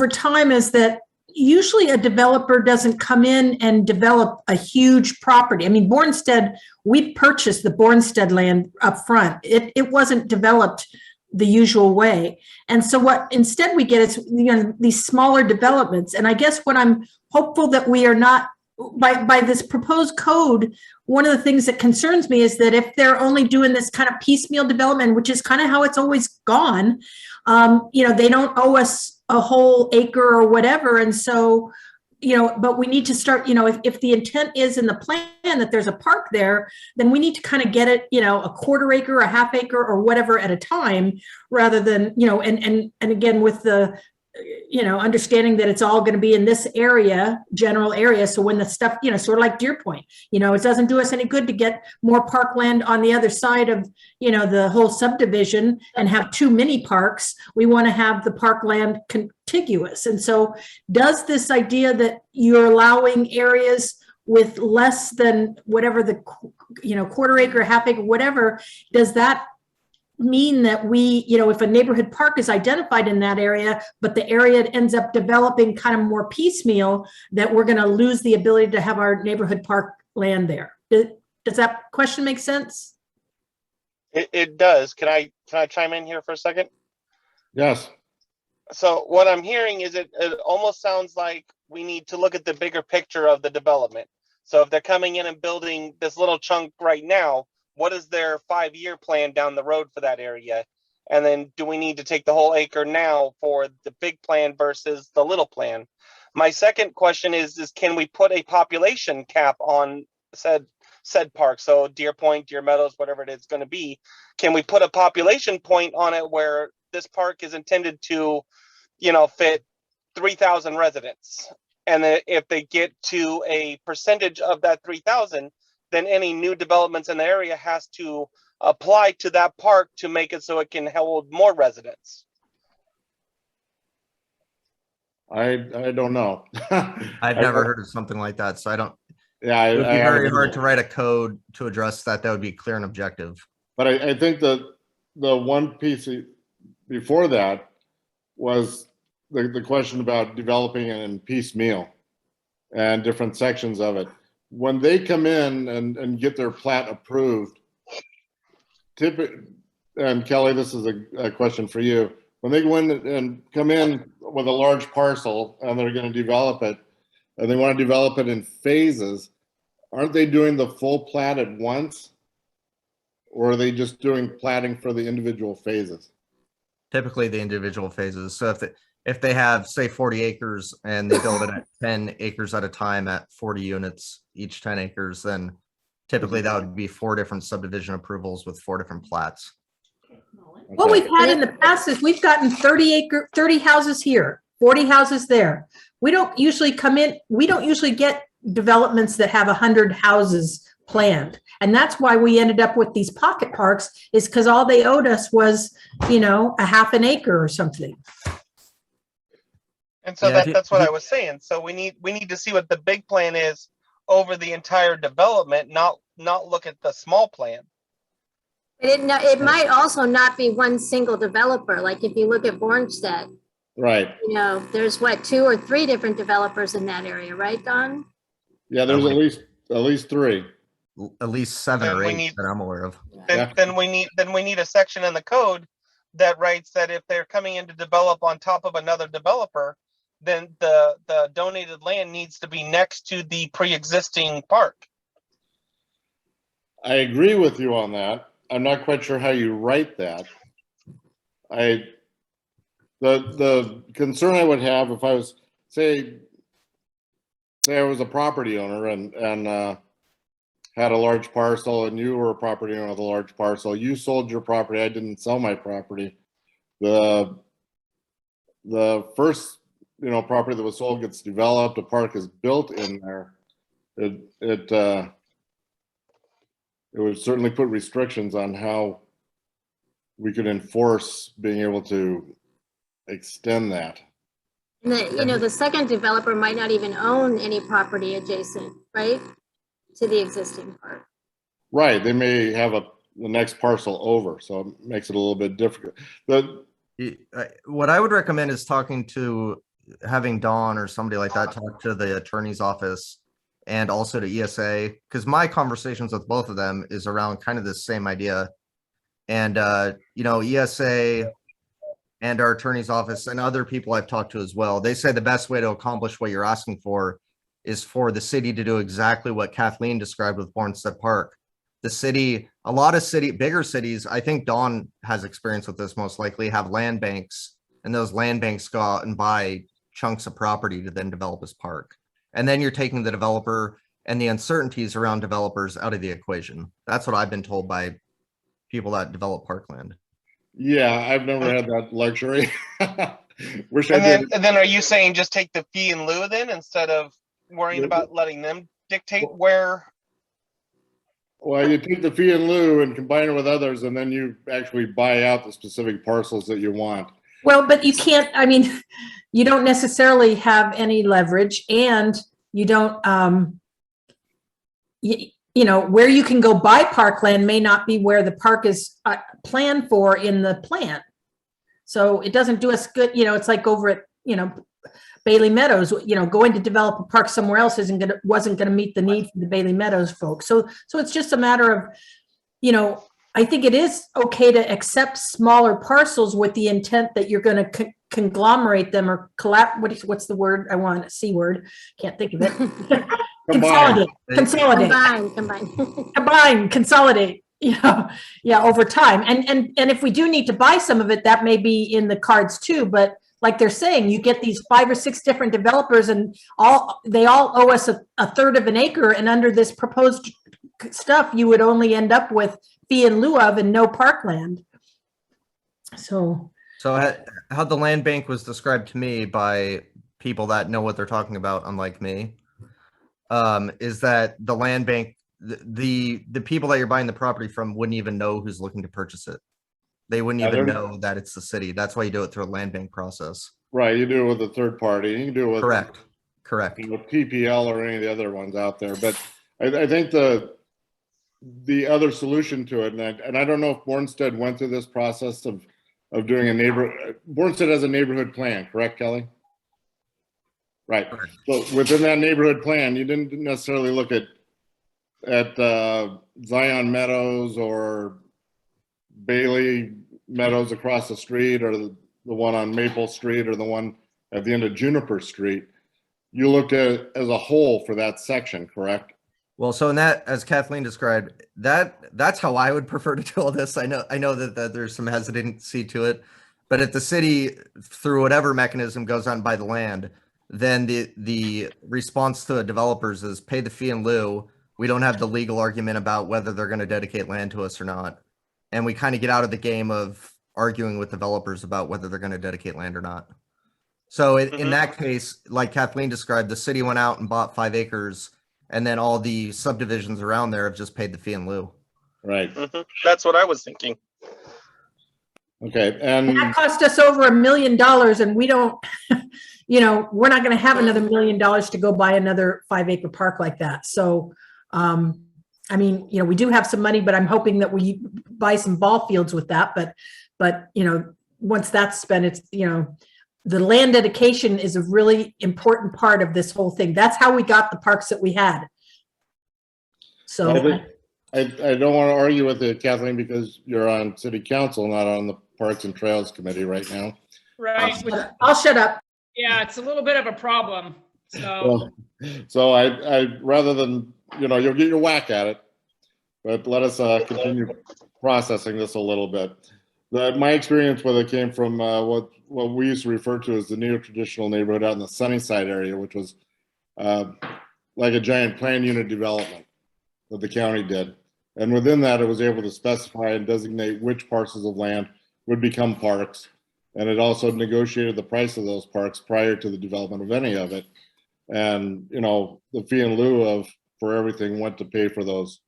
time is that usually a developer doesn't come in and develop a huge property. I mean, Bornstead, we purchased the Bornstead land up front. It wasn't developed the usual way. And so what instead we get is, these smaller developments. And I guess what I'm hopeful that we are not, by this proposed code, one of the things that concerns me is that if they're only doing this kind of piecemeal development, which is kind of how it's always gone, they don't owe us a whole acre or whatever. And so, but we need to start, if the intent is in the plan that there's a park there, then we need to kind of get it, a quarter acre, a half acre or whatever at a time, rather than, and again, with the, understanding that it's all going to be in this area, general area. So when the stuff, sort of like Deer Point, it doesn't do us any good to get more parkland on the other side of, the whole subdivision and have too many parks. We want to have the parkland contiguous. And so does this idea that you're allowing areas with less than whatever the, quarter acre, half acre, whatever, does that mean that we, if a neighborhood park is identified in that area, but the area ends up developing kind of more piecemeal, that we're going to lose the ability to have our neighborhood park land there? Does that question make sense? it does. Can I chime in here for a second? Yes. So what I'm hearing is it almost sounds like we need to look at the bigger picture of the development. So if they're coming in and building this little chunk right now, what is their 5-year plan down the road for that area? And then do we need to take the whole acre now for the big plan versus the little plan? My second question is can we put a population cap on said park? So Deer Point, Deer Meadows, whatever it is going to be, can we put a population point on it where this park is intended to, fit 3,000 residents? And then if they get to a percentage of that 3,000, then any new developments in the area has to apply to that park to make it so it can hold more residents. I don't know. I've never heard of something like that, so I don't. Yeah, it would be very hard to write a code to address that. That would be clear and objective. But I think that the one piece before that was the question about developing it in piecemeal and different sections of it. When they come in and get their plat approved, and Kelly, this is a question for you. When they go in and come in with a large parcel and they're going to develop it, and they want to develop it in phases, aren't they doing the full plat at once? Or are they just doing platting for the individual phases? Typically the individual phases. So if they have, say, 40 acres and they build it at 10 acres at a time at 40 units, each 10 acres, then typically that would be 4 different subdivision approvals with 4 different plats. What we've had in the past is we've gotten 30 houses here, 40 houses there. We don't usually get developments that have 100 houses planned. And that's why we ended up with these pocket parks, is because all they owed us was, a half an acre or something. And so that's what I was saying. So we need to see what the big plan is over the entire development, not look at the small plan. It might also not be one single developer. Like if you look at Bornstedt, Right. There's 2 or 3 different developers in that area, right, Don? Yeah, there's at least 3. At least 7 or 8 that I'm aware of. Then we need a section in the code that writes that if they're coming in to develop on top of another developer, then the donated land needs to be next to the pre-existing park. I agree with you on that. I'm not quite sure how you write that. The concern I would have if I was, say I was a property owner and had a large parcel, and you were a property owner with a large parcel. You sold your property. I didn't sell my property. The first property that was sold gets developed. A park is built in there. It would certainly put restrictions on how we could enforce being able to extend that. And the second developer might not even own any property adjacent, right, to the existing park. Right. They may have the next parcel over, so it makes it a little bit difficult. What I would recommend is having Dawn or somebody like that talk to the attorney's office and also to ESA, because my conversations with both of them is around kind of the same idea. And, ESA and our attorney's office and other people I've talked to as well, they say the best way to accomplish what you're asking for is for the city to do exactly what Kathleen described with Bornstedt Park. The city, a lot of bigger cities, I think Dawn has experience with this most likely, have land banks, and those land banks go out and buy chunks of property to then develop as park. And then you're taking the developer and the uncertainties around developers out of the equation. That's what I've been told by people that develop parkland. Yeah, I've never had that luxury. And then are you saying just take the fee in lieu then, instead of worrying about letting them dictate where? Well, you take the fee in lieu and combine it with others, and then you actually buy out the specific parcels that you want. Well, but you can't, you don't necessarily have any leverage, and you don't, where you can go buy parkland may not be where the park is planned for in the plan. So it doesn't do us good. It's like over at, Bailey Meadows, going to develop a park somewhere else wasn't going to meet the need for the Bailey Meadows folks. So it's just a matter of, I think it is okay to accept smaller parcels with the intent that you're going to conglomerate them or what's the word I want? A C word. Can't think of it. Combine, consolidate, over time. And if we do need to buy some of it, that may be in the cards too. But like they're saying, you get these 5 or 6 different developers and they all owe us a third of an acre. And under this proposed stuff, you would only end up with fee in lieu of and no parkland. So how the land bank was described to me by people that know what they're talking about, unlike me, is that the land bank, the people that you're buying the property from wouldn't even know who's looking to purchase it. They wouldn't even know that it's the city. That's why you do it through a land bank process. Right. You do it with a third party. You can do it with correct. PPL or any of the other ones out there. But I think the other solution to it, and I don't know if Bornstedt went through this process of of doing Bornstead has a neighborhood plan, correct, Kelly? Right. So within that neighborhood plan, you didn't necessarily look at Zion Meadows or Bailey Meadows across the street, or the one on Maple Street, or the one at the end of Juniper Street. You looked at it as a whole for that section, correct? Well, so in that, as Kathleen described, that's how I would prefer to do all this. I know that there's some hesitancy to it, but if the city, through whatever mechanism, goes on by the land, then the response to the developers is pay the fee in lieu. We don't have the legal argument about whether they're going to dedicate land to us or not. And we kind of get out of the game of arguing with developers about whether they're going to dedicate land or not. So in that case, like Kathleen described, the city went out and bought 5 acres, and then all the subdivisions around there have just paid the fee in lieu. Right. That's what I was thinking. Okay. And And that cost us over $1 million, and we don't, we're not going to have another $1 million to go buy another 5-acre park like that. So, I mean, we do have some money, but I'm hoping that we buy some ball fields with that. But once that's spent, it's, the land dedication is a really important part of this whole thing. That's how we got the parks that we had. So I don't want to argue with you, Kathleen, because you're on city council, not on the Parks and Trails Committee right now. Right. I'll shut up. Yeah, it's a little bit of a problem. So, So I rather than, you'll get your whack at it, but let us continue processing this a little bit. My experience with it came from what we used to refer to as the neo-traditional neighborhood out in the Sunnyside area, which was like a giant planned unit development that the county did. And within that, it was able to specify and designate which parcels of land would become parks. And it also negotiated the price of those parks prior to the development of any of it. And, the fee in lieu for everything went to pay for those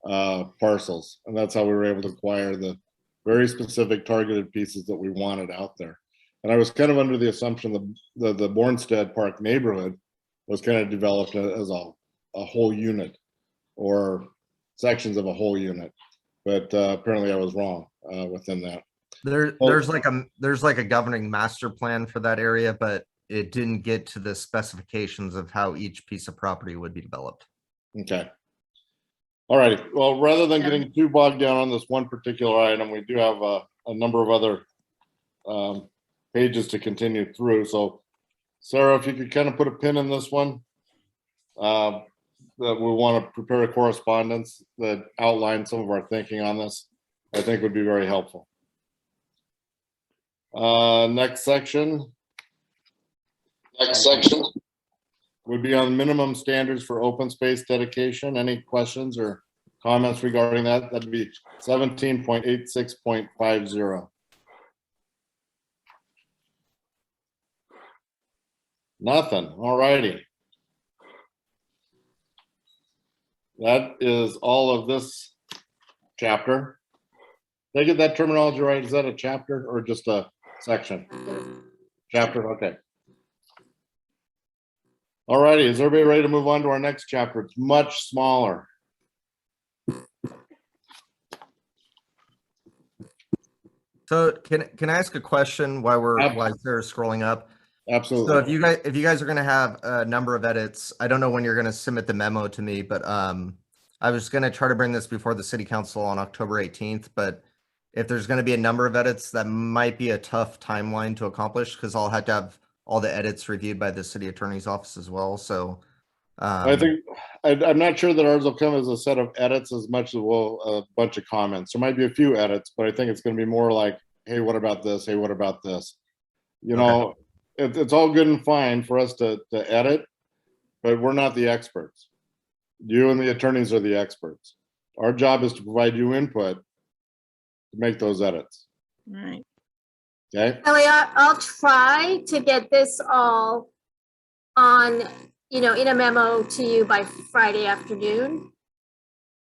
parcels. And that's how we were able to acquire the very specific targeted pieces that we wanted out there. And I was kind of under the assumption that the Bornstead Park neighborhood was kind of developed as a whole unit or sections of a whole unit. But apparently I was wrong within that. There's like a governing master plan for that area, but it didn't get to the specifications of how each piece of property would be developed. Okay. All right. Well, rather than getting too bogged down on this one particular item, we do have a number of other pages to continue through. So, Sarah, if you could kind of put a pin in this one, that we want to prepare a correspondence that outlines some of our thinking on this, I think would be very helpful. Next section. Would be on minimum standards for open space dedication. Any questions or comments regarding that? That'd be 17.86.50. Nothing. All righty. That is all of this chapter. Did I get that terminology right? Is that a chapter or just a section? Chapter, okay. All righty, is everybody ready to move on to our next chapter? It's much smaller. So can I ask a question while Sarah's scrolling up? Absolutely. So if you guys are going to have a number of edits, I don't know when you're going to submit the memo to me, but I was going to try to bring this before the city council on October 18th. But if there's going to be a number of edits, that might be a tough timeline to accomplish because I'll have to have all the edits reviewed by the city attorney's office as well. So I think I'm not sure that ours will come as a set of edits as much as a bunch of comments. There might be a few edits, but I think it's going to be more like, hey, what about this? Hey, what about this? It's all good and fine for us to edit, but we're not the experts. You and the attorneys are the experts. Our job is to provide you input to make those edits. Right. Okay. Kelly, I'll try to get this all on, in a memo to you by Friday afternoon.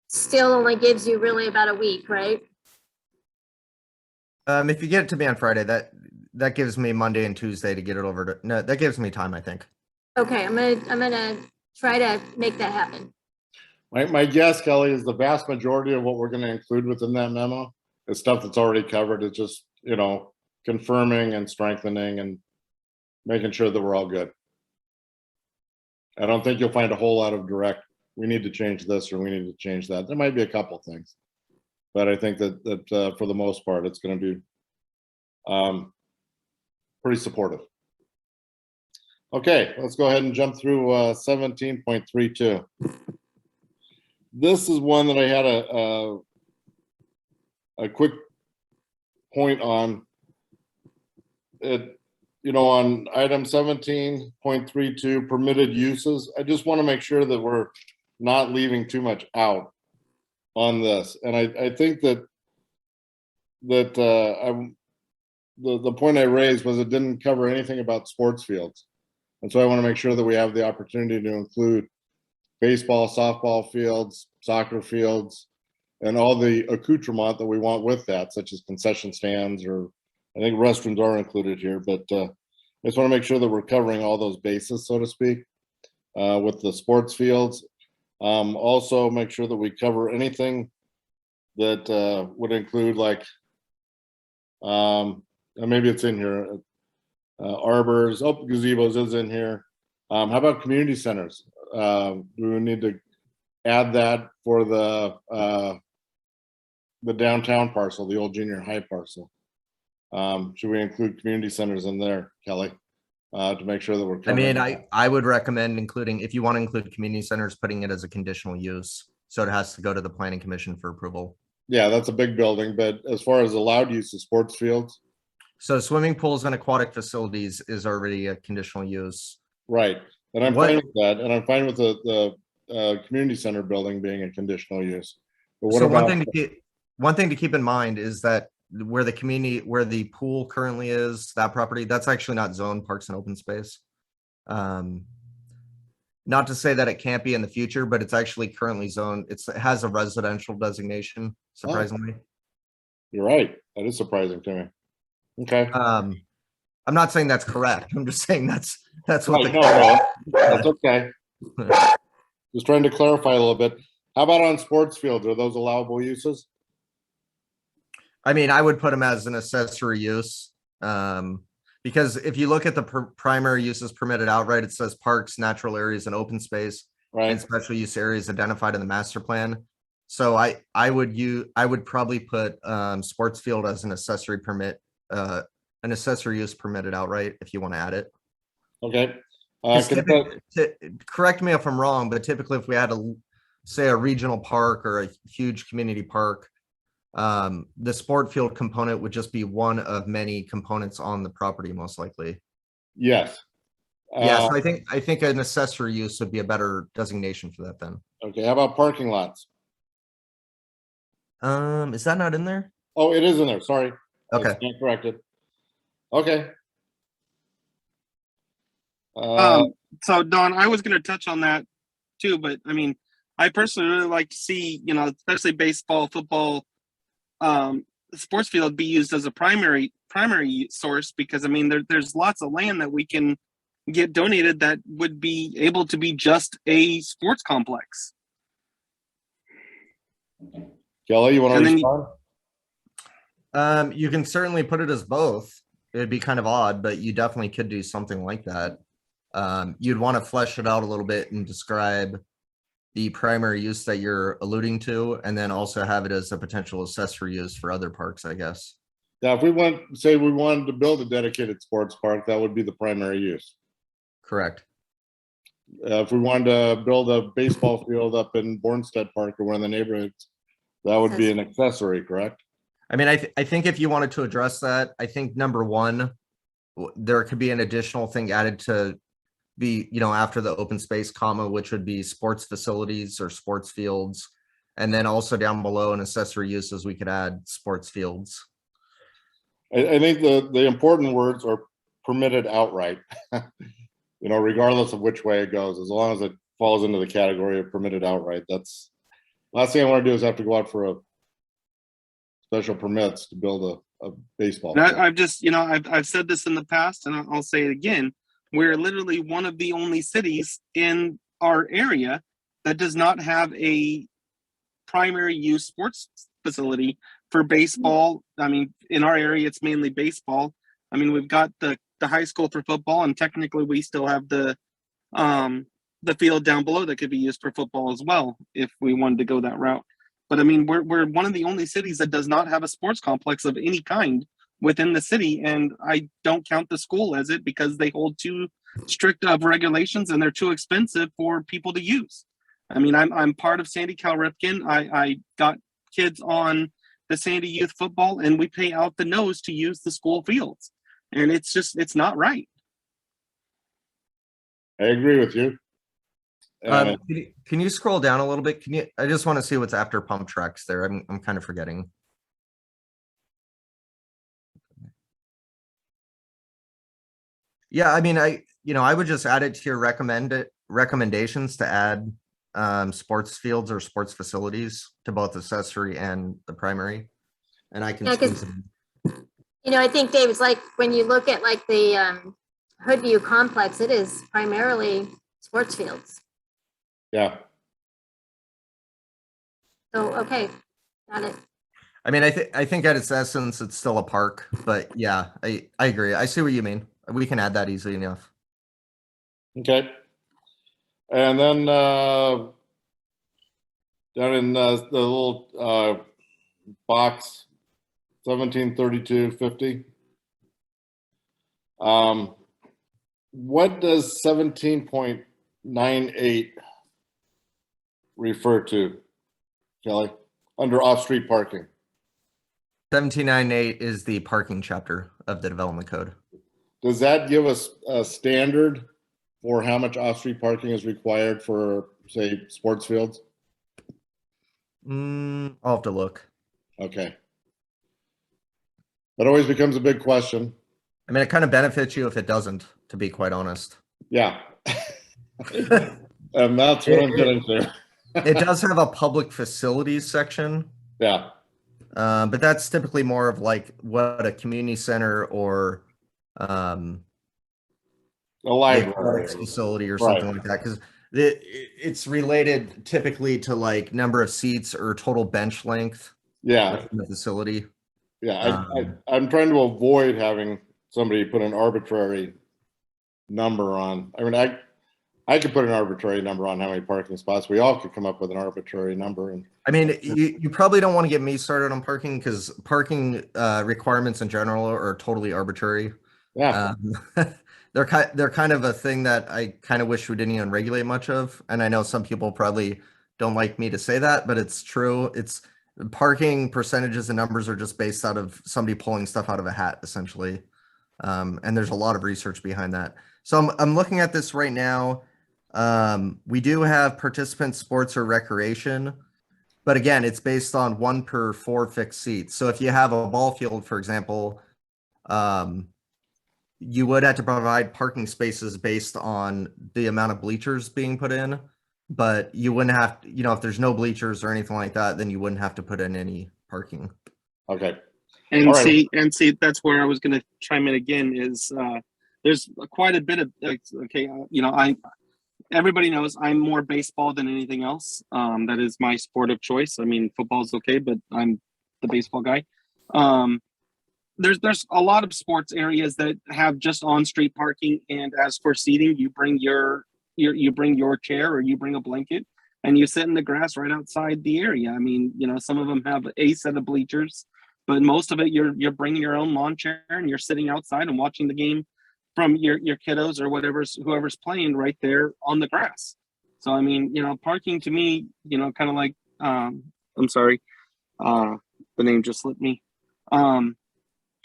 Still only gives you really about a week, right? If you get it to me on Friday, that gives me Monday and Tuesday to get it over to. No, that gives me time, I think. Okay, I'm gonna try to make that happen. My guess, Kelly, is the vast majority of what we're going to include within that memo is stuff that's already covered. It's just you know, confirming and strengthening and making sure that we're all good. I don't think you'll find a whole lot of direct, we need to change this or we need to change that. There might be a couple things, but I think that for the most part, it's going to be pretty supportive. Okay, let's go ahead and jump through 17.32. This is one that I had a quick point on. It, you know, on item 17.32, permitted uses. I just want to make sure that we're not leaving too much out on this. And I think that the point I raised was it didn't cover anything about sports fields. And so I want to make sure that we have the opportunity to include baseball, softball fields, soccer fields, and all the accoutrement that we want with that, such as concession stands, or I think restrooms are included here, but I just want to make sure that we're covering all those bases, so to speak, with the sports fields. Also make sure that we cover anything that would include, like, and maybe it's in here, arbors, gazebos is in here. How about community centers? Do we need to add that for the downtown parcel, the old junior high parcel? Should we include community centers in there, Kelly, to make sure that we're I mean, covering I would recommend including, if you want to include community centers, putting it as a conditional use. So it has to go to the planning commission for approval. Yeah, that's a big building, but as far as allowed use of sports fields. So swimming pools and aquatic facilities is already a conditional use. Right, and I'm fine with that, and I'm fine with the community center building being a conditional use. But what So about, one thing to keep in mind is that where the pool currently is, that property, that's actually not zoned parks and open space. Not to say that it can't be in the future, but it's actually currently zoned. It has a residential designation, surprisingly. You're right, that is surprising to me. Okay. I'm not saying that's correct. I'm just saying that's what Right, no, that's okay. Just trying to clarify a little bit. How about on sports fields? Are those allowable uses? I mean, I would put them as an accessory use. Because if you look at the primary uses permitted outright, it says parks, natural areas, and open space, Right. and special use areas identified in the master plan. So I would probably put sports field as an accessory permit, an accessory use permitted outright if you want to add it. Okay. 'Cause correct me if I'm wrong, but typically if we had say a regional park or a huge community park, the sport field component would just be one of many components on the property, most likely. Yes. Yeah, so I think an accessory use would be a better designation for that then. Okay, how about parking lots? Is that not in there? Oh, it is in there, sorry. Okay. Stand corrected. Okay. So Don, I was going to touch on that too, but I mean, I personally really like to see, you know, especially baseball, football, sports field be used as a primary source, because I mean, there's lots of land that we can get donated that would be able to be just a sports complex. Kelly, you want to respond? You can certainly put it as both. It'd be kind of odd, but you definitely could do something like that. You'd want to flesh it out a little bit and describe the primary use that you're alluding to, and then also have it as a potential accessory use for other parks, I guess. Yeah, if we wanted to build a dedicated sports park, that would be the primary use. Correct. If we wanted to build a baseball field up in Bornstead Park or one of the neighborhoods, that would be an accessory, correct? I mean, I think if you wanted to address that, I think number one, there could be an additional thing added to be, you know, after the open space comma, which would be sports facilities or sports fields. And then also down below in accessory uses, we could add sports fields. I think the important words are permitted outright. You know, regardless of which way it goes, as long as it falls into the category of permitted outright. That's last thing I want to do is have to go out for a special permits to build a baseball field. I've just, you know, I've said this in the past, and I'll say it again. We're literally one of the only cities in our area that does not have a primary use sports facility for baseball. I mean, in our area, it's mainly baseball. I mean, we've got the high school for football, and technically we still have the field down below that could be used for football as well if we wanted to go that route. But I mean, we're one of the only cities that does not have a sports complex of any kind within the city, and I don't count the school as it because they hold too strict of regulations and they're too expensive for people to use. I mean, I'm part of Sandy Cal Ripken. I got kids on the Sandy Youth Football, and we pay out the nose to use the school fields, and it's not right. I agree with you. Can you scroll down a little bit? I just want to see what's after pump tracks there. I'm kind of forgetting. Yeah, I mean, I would just add it to your recommendations to add sports fields or sports facilities to both accessory and the primary. And I can Yeah, 'cause, squeeze them. I think David's like, when you look at like the Hoodview complex, it is primarily sports fields. Yeah. So, okay, got it. I mean, I think at its essence, it's still a park, but yeah, I agree. I see what you mean. We can add that easily enough. Okay. And then down in the little box 173250. What does 17.98 refer to, Kelly, under off-street parking? 1798 is the parking chapter of the development code. Does that give us a standard for how much off-street parking is required for, say, sports fields? I'll have to look. Okay. That always becomes a big question. I mean, it kind of benefits you if it doesn't, to be quite honest. Yeah. And that's what I'm getting to. It does have a public facilities section. Yeah. But that's typically more of like what a community center or a library facility or something like that, because it's related typically to like number of seats or total bench length. Yeah. In the facility. Yeah, I'm trying to avoid having somebody put an arbitrary number on. I mean, I could put an arbitrary number on how many parking spots. We all could come up with an arbitrary number. And I mean, you probably don't want to get me started on parking because parking requirements in general are totally arbitrary. Yeah. They're kind of a thing that I kind of wish we didn't even regulate much of. And I know some people probably don't like me to say that, but it's true. It's parking percentages and numbers are just based out of somebody pulling stuff out of a hat, essentially. And there's a lot of research behind that. So I'm looking at this right now. We do have participant sports or recreation, but again, it's based on 1 per 4 fixed seats. So if you have a ball field, for example, you would have to provide parking spaces based on the amount of bleachers being put in, but you wouldn't have to, if there's no bleachers or anything like that, then you wouldn't have to put in any parking. Okay. And all right. see, that's where I was going to chime in again is there's quite a bit of, everybody knows I'm more baseball than anything else. That is my sport of choice. I mean, football's okay, but I'm the baseball guy. There's a lot of sports areas that have just on-street parking, and as for seating, you bring your chair or you bring a blanket and you sit in the grass right outside the area. I mean, some of them have a set of bleachers, but most of it you're bringing your own lawn chair and you're sitting outside and watching the game from your kiddos or whoever's playing right there on the grass. So I mean, parking to me, kind of like I'm sorry, the name just slipped me.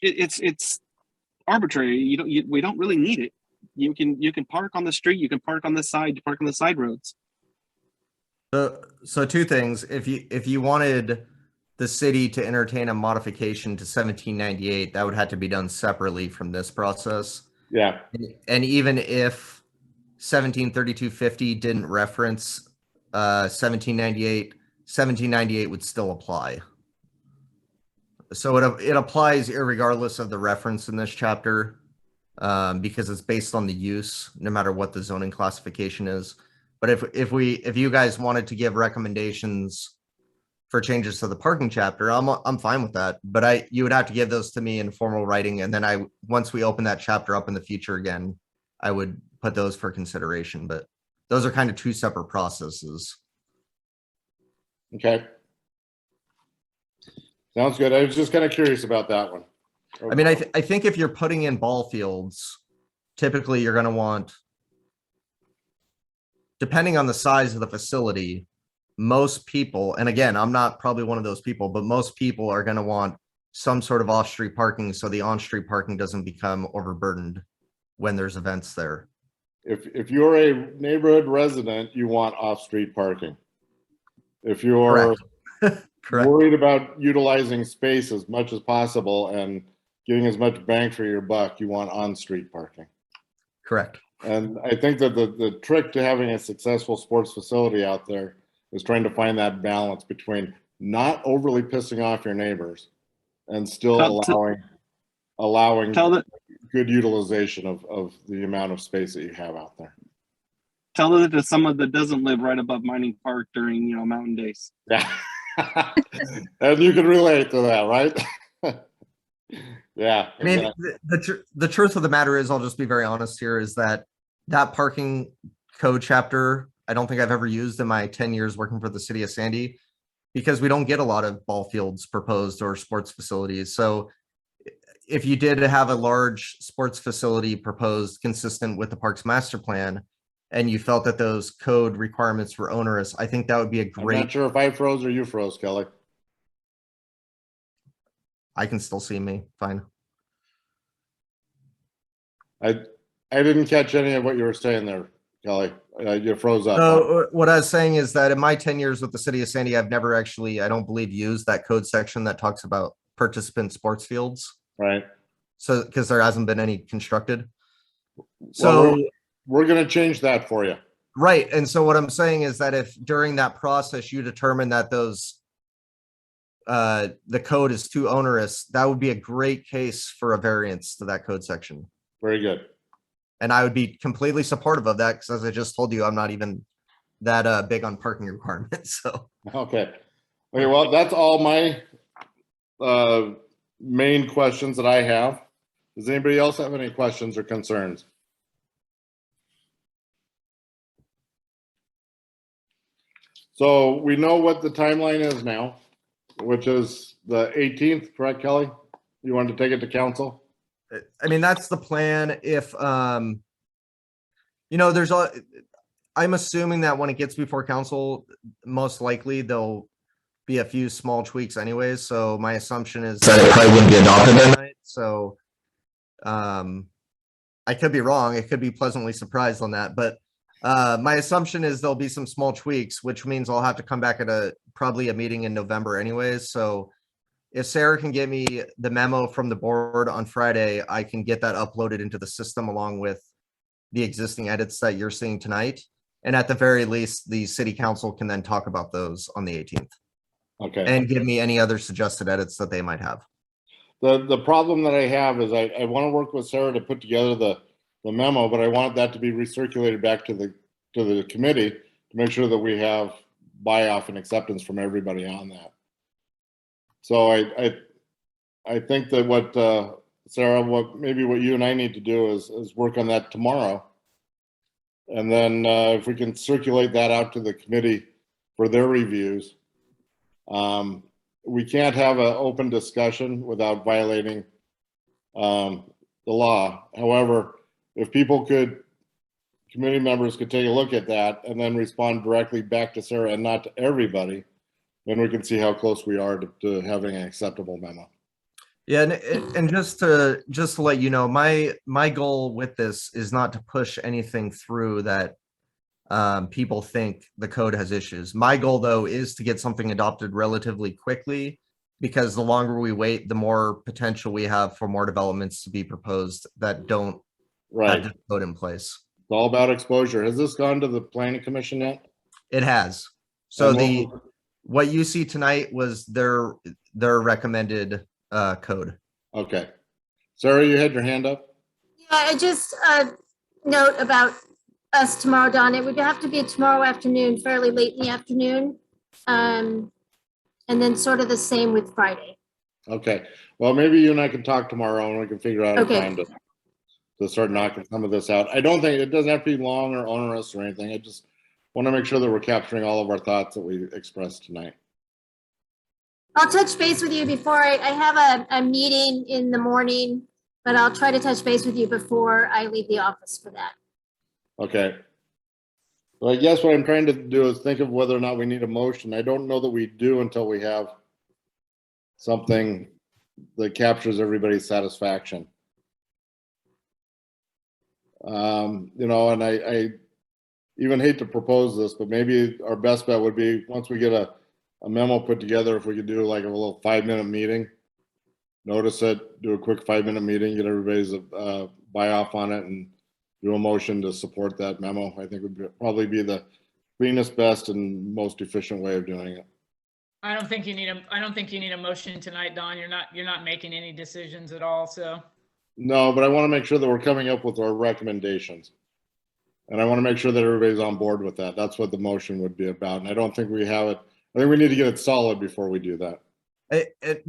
It's arbitrary. We don't really need it. You can park on the street. You can park on the side. You park on the side roads. So two things. If you wanted the city to entertain a modification to 1798, that would have to be done separately from this process. Yeah. And even if 173250 didn't reference 1798 would still apply. So it applies irregardless of the reference in this chapter, because it's based on the use, no matter what the zoning classification is. But if you guys wanted to give recommendations for for changes to the parking chapter, I'm fine with that. But you would have to give those to me in formal writing, and then once we open that chapter up in the future again, I would put those for consideration. But those are kind of two separate processes. Okay. Sounds good. I was just kind of curious about that one. I mean, I think if you're putting in ball fields, typically you're going to want, depending on the size of the facility, most people, and again, I'm not probably one of those people, but most people are going to want some sort of off-street parking so the on-street parking doesn't become overburdened when there's events there. If you're a neighborhood resident, you want off-street parking. If you're Correct. worried about utilizing space as much as possible and getting as much bang for your buck, you want on-street parking. Correct. And I think that the trick to having a successful sports facility out there is trying to find that balance between not overly pissing off your neighbors and still allowing good utilization of the amount of space that you have out there. Tell that to someone that doesn't live right above Mining Park during, mountain days. Yeah. And you can relate to that, right? Yeah. I mean, the truth of the matter is, I'll just be very honest here, is that parking code chapter, I don't think I've ever used in my 10 years working for the city of Sandy, because we don't get a lot of ball fields proposed or sports facilities. So if you did have a large sports facility proposed consistent with the parks master plan, and you felt that those code requirements were onerous, I think that would be a great. I'm not sure if I froze or you froze, Kelly. I can still see me fine. I didn't catch any of what you were saying there, Kelly. You froze up. So what I was saying is that in my 10 years with the city of Sandy, I've never actually, I don't believe, used that code section that talks about participant sports fields. Right. So because there hasn't been any constructed. So well, we're going to change that for you. Right. And so what I'm saying is that if during that process you determine that the code is too onerous, that would be a great case for a variance to that code section. Very good. And I would be completely supportive of that, because as I just told you, I'm not even that big on parking requirements. So okay, well, that's all my main questions that I have. Does anybody else have any questions or concerns? So we know what the timeline is now, which is the 18th, correct, Kelly? You wanted to take it to council? I mean, that's the plan. If I'm assuming that when it gets before council, most likely there'll be a few small tweaks anyways. So my assumption is that it probably wouldn't be adopted tonight. So I could be wrong. I could be pleasantly surprised on that, but my assumption is there'll be some small tweaks, which means I'll have to come back at probably a meeting in November anyways. So if Sarah can get me the memo from the board on Friday, I can get that uploaded into the system along with the existing edits that you're seeing tonight. And at the very least, the city council can then talk about those on the 18th. Okay. And give me any other suggested edits that they might have. The problem that I have is I want to work with Sarah to put together the memo, but I want that to be recirculated back to the committee to make sure that we have buy-off and acceptance from everybody on that. So I think that what Sarah, what you and I need to do is work on that tomorrow. And then if we can circulate that out to the committee for their reviews. We can't have an open discussion without violating the law. However, if committee members could take a look at that and then respond directly back to Sarah and not to everybody, then we can see how close we are to having an acceptable memo. Yeah, and just to let you know, my goal with this is not to push anything through that people think the code has issues. My goal, though, is to get something adopted relatively quickly, because the longer we wait, the more potential we have for more developments to be proposed that don't have the code in place. It's all about exposure. Has this gone to the planning commission yet? It has. So what you see tonight was their recommended code. Okay. Sarah, you had your hand up? Yeah, I just note about us tomorrow, Don. It would have to be tomorrow afternoon, fairly late in the afternoon. And then sort of the same with Friday. Okay, well, maybe you and I can talk tomorrow and we can figure out a Okay. time to start knocking some of this out. I don't think it doesn't have to be long or onerous or anything. I just want to make sure that we're capturing all of our thoughts that we expressed tonight. I'll touch base with you before I have a meeting in the morning, but I'll try to touch base with you before I leave the office for that. Okay. Well, I guess what I'm trying to do is think of whether or not we need a motion. I don't know that we do until we have something that captures everybody's satisfaction. You know, and I even hate to propose this, but maybe our best bet would be once we get a memo put together, if we could do like a little 5-minute meeting, notice it, do a quick 5-minute meeting, get everybody's buy off on it and do a motion to support that memo. I think would probably be the cleanest, best, and most efficient way of doing it. I don't think you need a motion tonight, Don. You're not making any decisions at all, so. No, but I want to make sure that we're coming up with our recommendations. And I want to make sure that everybody's on board with that. That's what the motion would be about. And I don't think we have it. I think we need to get it solid before we do that.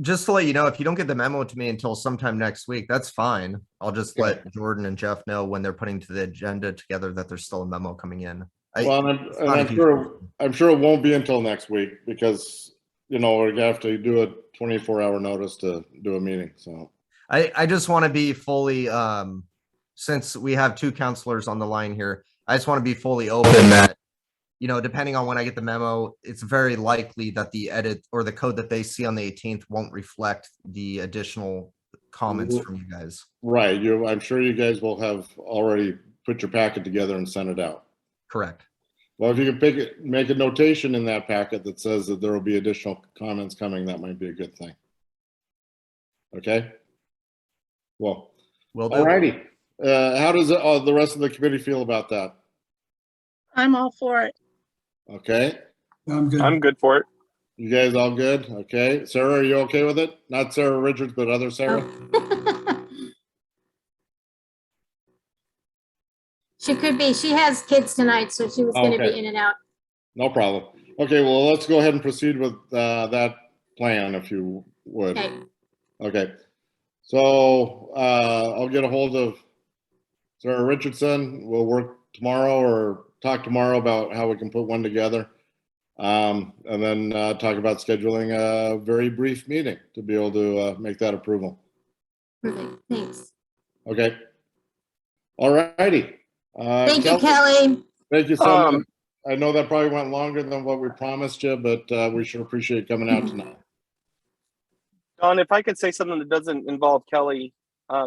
Just to let you know, if you don't get the memo to me until sometime next week, that's fine. I'll just let Jordan and Jeff know when they're putting to the agenda together that there's still a memo coming in. Well, I'm sure it won't be until next week because, you know, we're gonna have to do a 24-hour notice to do a meeting. So I just want to be fully, since we have 2 counselors on the line here, I just want to be fully open that, you know, depending on when I get the memo, it's very likely that the edit or the code that they see on the 18th won't reflect the additional comments from you guys. Right. I'm sure you guys will have already put your packet together and sent it out. Correct. Well, if you can make a notation in that packet that says that there will be additional comments coming, that might be a good thing. Okay. Well, all righty. How does the rest of the committee feel about that? I'm all for it. Okay. I'm good. I'm good for it. You guys all good? Okay. Sarah, are you okay with it? Not Sarah Richards, but other Sarah? She could be. She has kids tonight, so she was going to be in and out. No problem. Okay, well, let's go ahead and proceed with that plan, if you would. Okay. Okay. So I'll get a hold of Sarah Richardson. We'll work tomorrow or talk tomorrow about how we can put one together. And then talk about scheduling a very brief meeting to be able to make that approval. Perfect. Thanks. Okay. All righty. Thank you, Kelly. Thank you so much. I know that probably went longer than what we promised you, but we sure appreciate you coming out tonight. Don, if I could say something that doesn't involve Kelly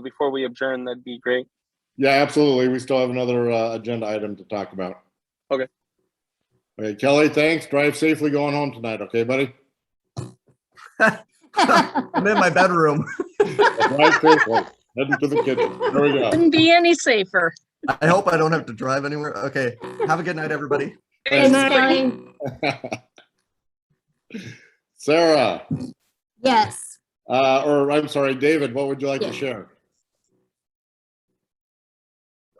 before we adjourn, that'd be great. Yeah, absolutely. We still have another agenda item to talk about. Okay. Okay, Kelly, thanks. Drive safely going home tonight, okay, buddy? I'm in my bedroom. Drive safely. Heading to the kitchen. There we go. Couldn't be any safer. I hope I don't have to drive anywhere. Okay. Have a good night, everybody. Thanks, Kelly. Sarah. Yes. Or I'm sorry, David, what would you like to share?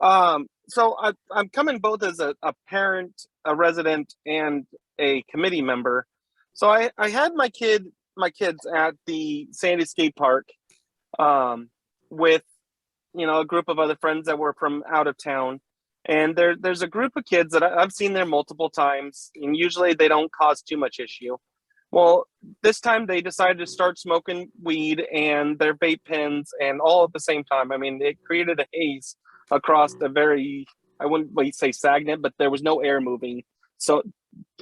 So I'm coming both as a parent, a resident, and a committee member. So I had my kids at the Sandy Skate Park with, you know, a group of other friends that were from out of town. And there's a group of kids that I've seen there multiple times, and usually they don't cause too much issue. Well, this time they decided to start smoking weed and their vape pens and all at the same time. I mean, it created a haze across the very, I wouldn't say stagnant, but there was no air moving, so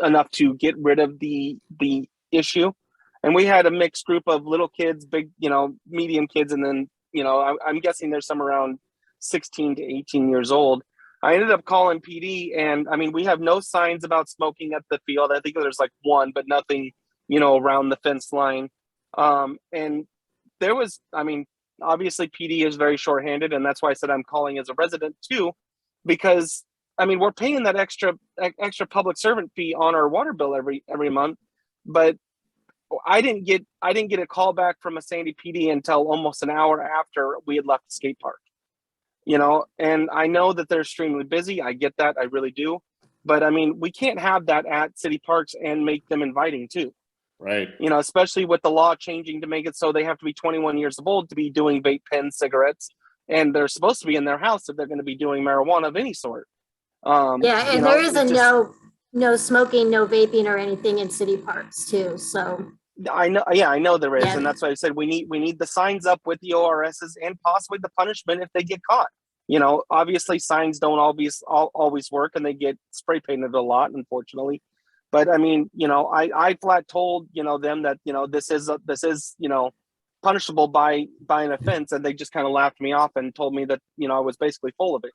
enough to get rid of the issue. And we had a mixed group of little kids, big, you know, medium kids, and then, you know, I'm guessing there's some around 16 to 18 years old. I ended up calling PD, and I mean, we have no signs about smoking at the field. I think there's like one, but nothing, you know, around the fence line. And there was, I mean, obviously PD is very shorthanded, and that's why I said I'm calling as a resident too, because I mean, we're paying that extra public servant fee on our water bill every month, but I didn't get a call back from a Sandy PD until almost an hour after we had left the skate park. You know, and I know that they're extremely busy. I get that, I really do. But I mean, we can't have that at city parks and make them inviting too. Right. You know, especially with the law changing to make it so they have to be 21 years old to be doing vape pen cigarettes, and they're supposed to be in their house if they're going to be doing marijuana of any sort. Yeah, you and know, there is a it just- no smoking, no vaping or anything in city parks too, so. I know, yeah, I know there is, Yeah. and that's why I said we need the signs up with the ORSs and possibly the punishment if they get caught. You know, obviously signs don't always work, and they get spray painted a lot, unfortunately. But I mean, you know, I flat told them that this is punishable by an offense, and they just kind of laughed me off and told me that I was basically full of it.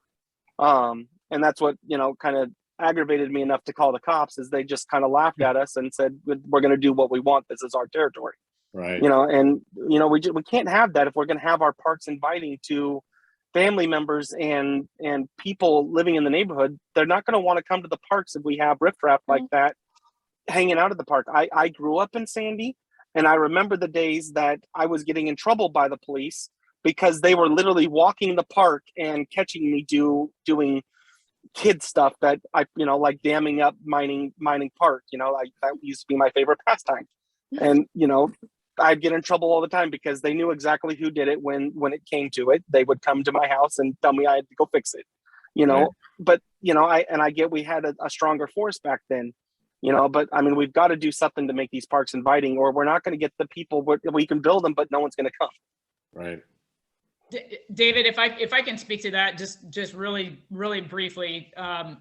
And that's what kind of aggravated me enough to call the cops, is they just kind of laughed at us and said, we're going to do what we want. This is our territory. Right. And we can't have that if we're going to have our parks inviting to family members and people living in the neighborhood. They're not going to want to come to the parks if we have riffraff like that hanging out at the park. I grew up in Sandy, and I remember the days that I was getting in trouble by the police because they were literally walking the park and catching me doing kid stuff that I, like damming up mining park. That used to be my favorite pastime. And, I'd get in trouble all the time because they knew exactly who did it when it came to it. They would come to my house and tell me I had to go fix it, Right. But, I get we had a stronger force back then, but I mean, we've got to do something to make these parks inviting, or we're not going to get the people. We can build them, but no one's going to come. Right. David, if I can speak to that just really briefly,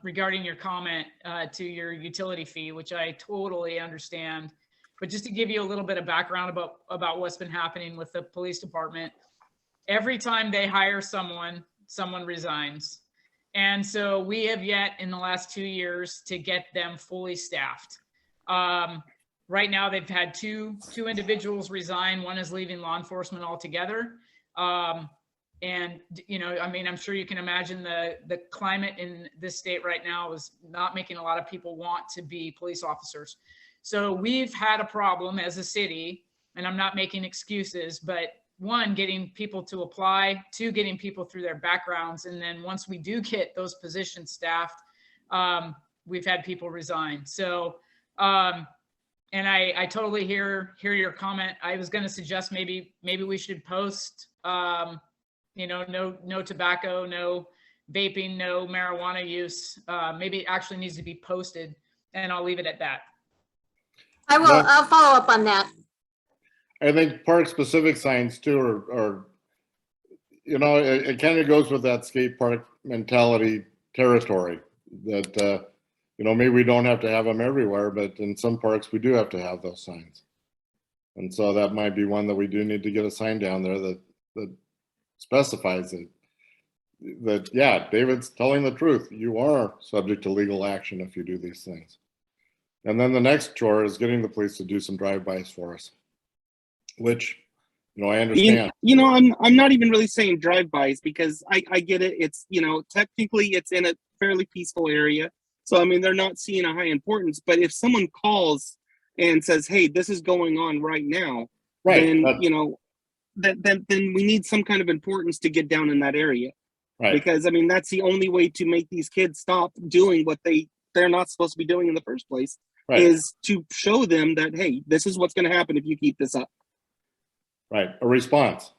regarding your comment to your utility fee, which I totally understand, but just to give you a little bit of background about what's been happening with the police department. Every time they hire someone resigns. And so we have yet in the last 2 years to get them fully staffed. Right now they've had two individuals resign. One is leaving law enforcement altogether. And, I mean, I'm sure you can imagine the climate in this state right now is not making a lot of people want to be police officers. So we've had a problem as a city, and I'm not making excuses, but one, getting people to apply, two, getting people through their backgrounds. And then once we do get those positions staffed, we've had people resign. So, and I totally hear your comment. I was going to suggest maybe we should post, no tobacco, no vaping, no marijuana use. Maybe it actually needs to be posted, and I'll leave it at that. I'll follow up on that. I think park specific signs too are it kind of goes with that skate park mentality territory that, maybe we don't have to have them everywhere, but in some parks we do have to have those signs. And so that might be one that we do need to get a sign down there that specifies it. That, yeah, David's telling the truth. You are subject to legal action if you do these things. And then the next chore is getting the police to do some drive-bys for us, which, I understand. I'm not even really saying drive-bys because I get it. It's, technically it's in a fairly peaceful area. So, I mean, they're not seeing a high importance, but if someone calls and says, hey, this is going on right now, Right. then, then we need some kind of importance to get down in that area. Right. Because, I mean, that's the only way to make these kids stop doing what they're not supposed to be doing in the first place. Right. Is to show them that, hey, this is what's going to happen if you keep this up. Right. A response.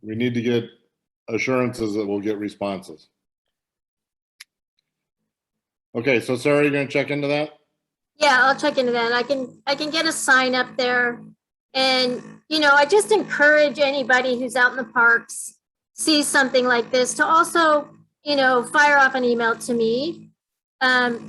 We need to get assurances that we'll get responses. Okay, so Sarah, you're going to check into that? Yeah, I'll check into that. I can get a sign up there. And, I just encourage anybody who's out in the parks, sees something like this, to also fire off an email to me,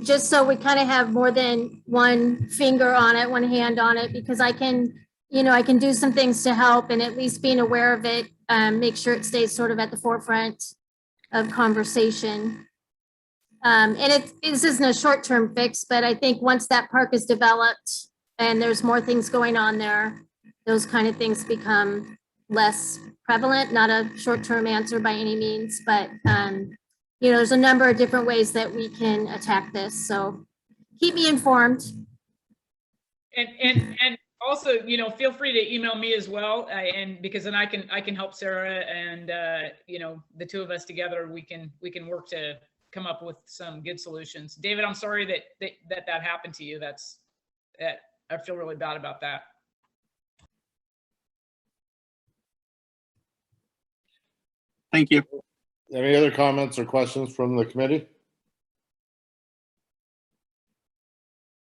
just so we kind of have more than one finger on it, one hand on it, because I can do some things to help, and at least being aware of it, make sure it stays sort of at the forefront of conversation. And this isn't a short-term fix, but I think once that park is developed and there's more things going on there, those kind of things become less prevalent. Not a short-term answer by any means, but there's a number of different ways that we can attack this. So keep me informed. And also, feel free to email me as well. And because then I can help Sarah, and the two of us together, we can work to come up with some good solutions. David, I'm sorry that happened to you. I feel really bad about that. Thank you. Any other comments or questions from the committee?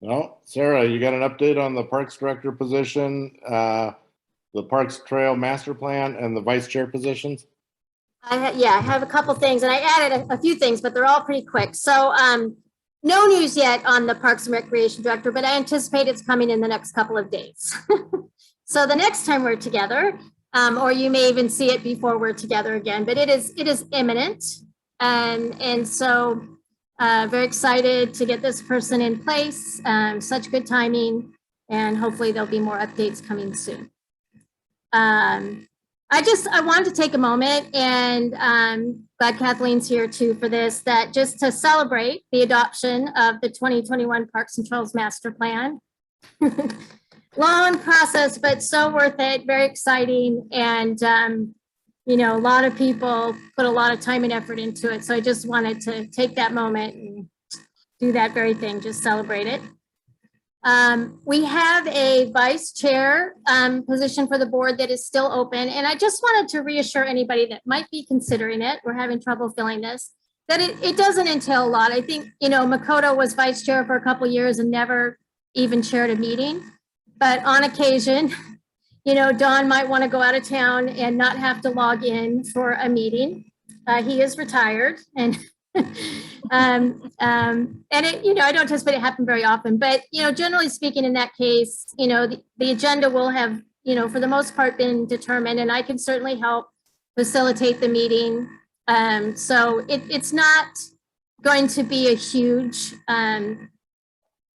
No, Sarah, you got an update on the Parks Director position, the Parks Trail Master Plan, and the Vice Chair positions? Yeah, I have a couple things, and I added a few things, but they're all pretty quick. So no news yet on the Parks and Recreation Director, but I anticipate it's coming in the next couple of days. So the next time we're together, or you may even see it before we're together again, but it is imminent. And so very excited to get this person in place. Such good timing, and hopefully there'll be more updates coming soon. I wanted to take a moment, and glad Kathleen's here too for this, that just to celebrate the adoption of the 2021 Parks and Trails Master Plan. Long process, but so worth it, very exciting. And, you know, a lot of people put a lot of time and effort into it. So I just wanted to take that moment and do that very thing, just celebrate it. We have a vice chair position for the board that is still open. And I just wanted to reassure anybody that might be considering it, we're having trouble filling this, that it doesn't entail a lot. I think, you know, Makoto was vice chair for a couple of years and never even chaired a meeting. But on occasion, you know, Don might want to go out of town and not have to log in for a meeting. He is retired, and and it, you know, I don't anticipate it happen very often, but, you know, generally speaking, in that case, you know, the agenda will have, you know, for the most part been determined, and I can certainly help facilitate the meeting. So it's not going to be a huge,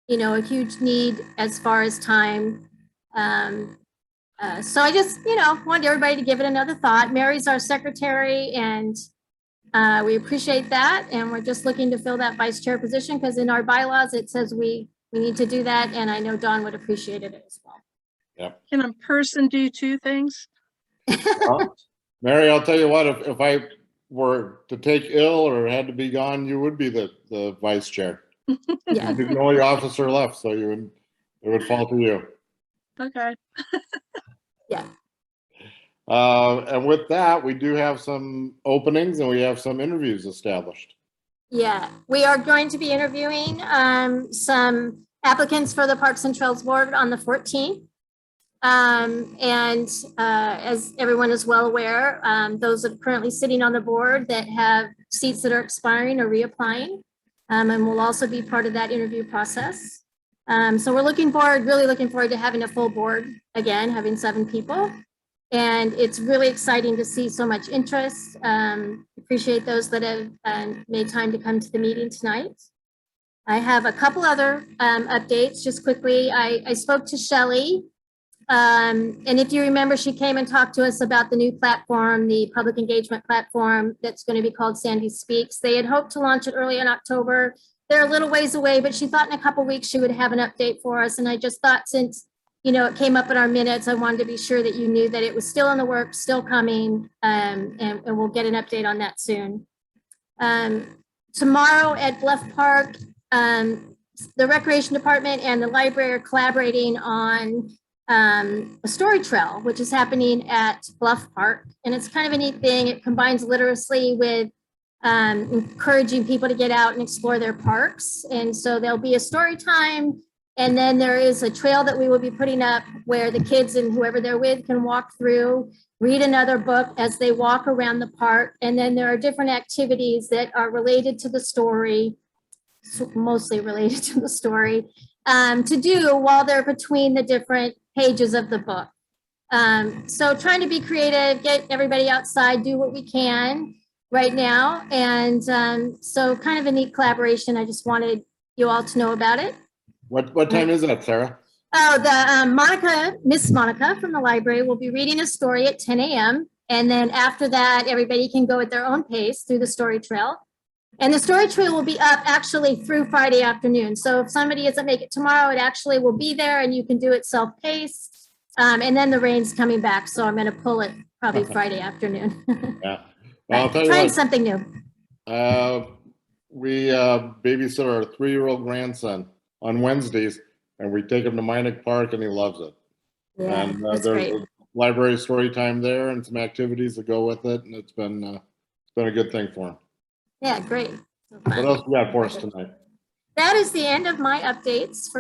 you know, a huge need as far as time. So I just, you know, wanted everybody to give it another thought. Mary's our secretary, and we appreciate that. And we're just looking to fill that vice chair position, because in our bylaws, it says we need to do that. And I know Dawn would appreciate it as well. Yep. Can a person do two things? Well, Mary, I'll tell you what, if I were to take ill or had to be gone, you would be the vice chair. Yeah. You'd be the only officer left, so it would fall to you. Okay. Yeah. And with that, we do have some openings and we have some interviews established. Yeah, we are going to be interviewing some applicants for the Parks and Trails Board on the 14th. And as everyone is well aware, those that are currently sitting on the board that have seats that are expiring or reapplying, and will also be part of that interview process. So we're really looking forward to having a full board again, having 7 people. And it's really exciting to see so much interest. Appreciate those that have made time to come to the meeting tonight. I have a couple other updates just quickly. I spoke to Shelley. And if you remember, she came and talked to us about the new platform, the public engagement platform that's going to be called Sandy Speaks. They had hoped to launch it early in October. They're a little ways away, but she thought in a couple of weeks she would have an update for us. And I just thought, since, you know, it came up in our minutes, I wanted to be sure that you knew that it was still in the works, still coming, and we'll get an update on that soon. Tomorrow at Bluff Park, the Recreation Department and the library are collaborating on a story trail, which is happening at Bluff Park. And it's kind of a neat thing. It combines literacy with encouraging people to get out and explore their parks. And so there'll be a story time. And then there is a trail that we will be putting up where the kids and whoever they're with can walk through, read another book as they walk around the park. And then there are different activities that are related to the story, mostly related to the story, to do while they're between the different pages of the book. So trying to be creative, get everybody outside, do what we can right now. And so kind of a neat collaboration. I just wanted you all to know about it. What time is that, Sarah? Oh, the Miss Monica from the library will be reading a story at 10 a.m. And then after that, everybody can go at their own pace through the story trail. And the story trail will be up actually through Friday afternoon. So if somebody doesn't make it tomorrow, it actually will be there and you can do it self-paced. And then the rain's coming back, so I'm going to pull it probably Friday afternoon. Yeah. Well, I'll tell you Trying what, something new. we babysit our 3-year-old grandson on Wednesdays, and we take him to Minot Park, and he loves it. Yeah, And that's there's great. a library story time there and some activities that go with it, and it's been a good thing for him. Yeah, great. So What fun. else we got for us tonight? That is the end of my updates for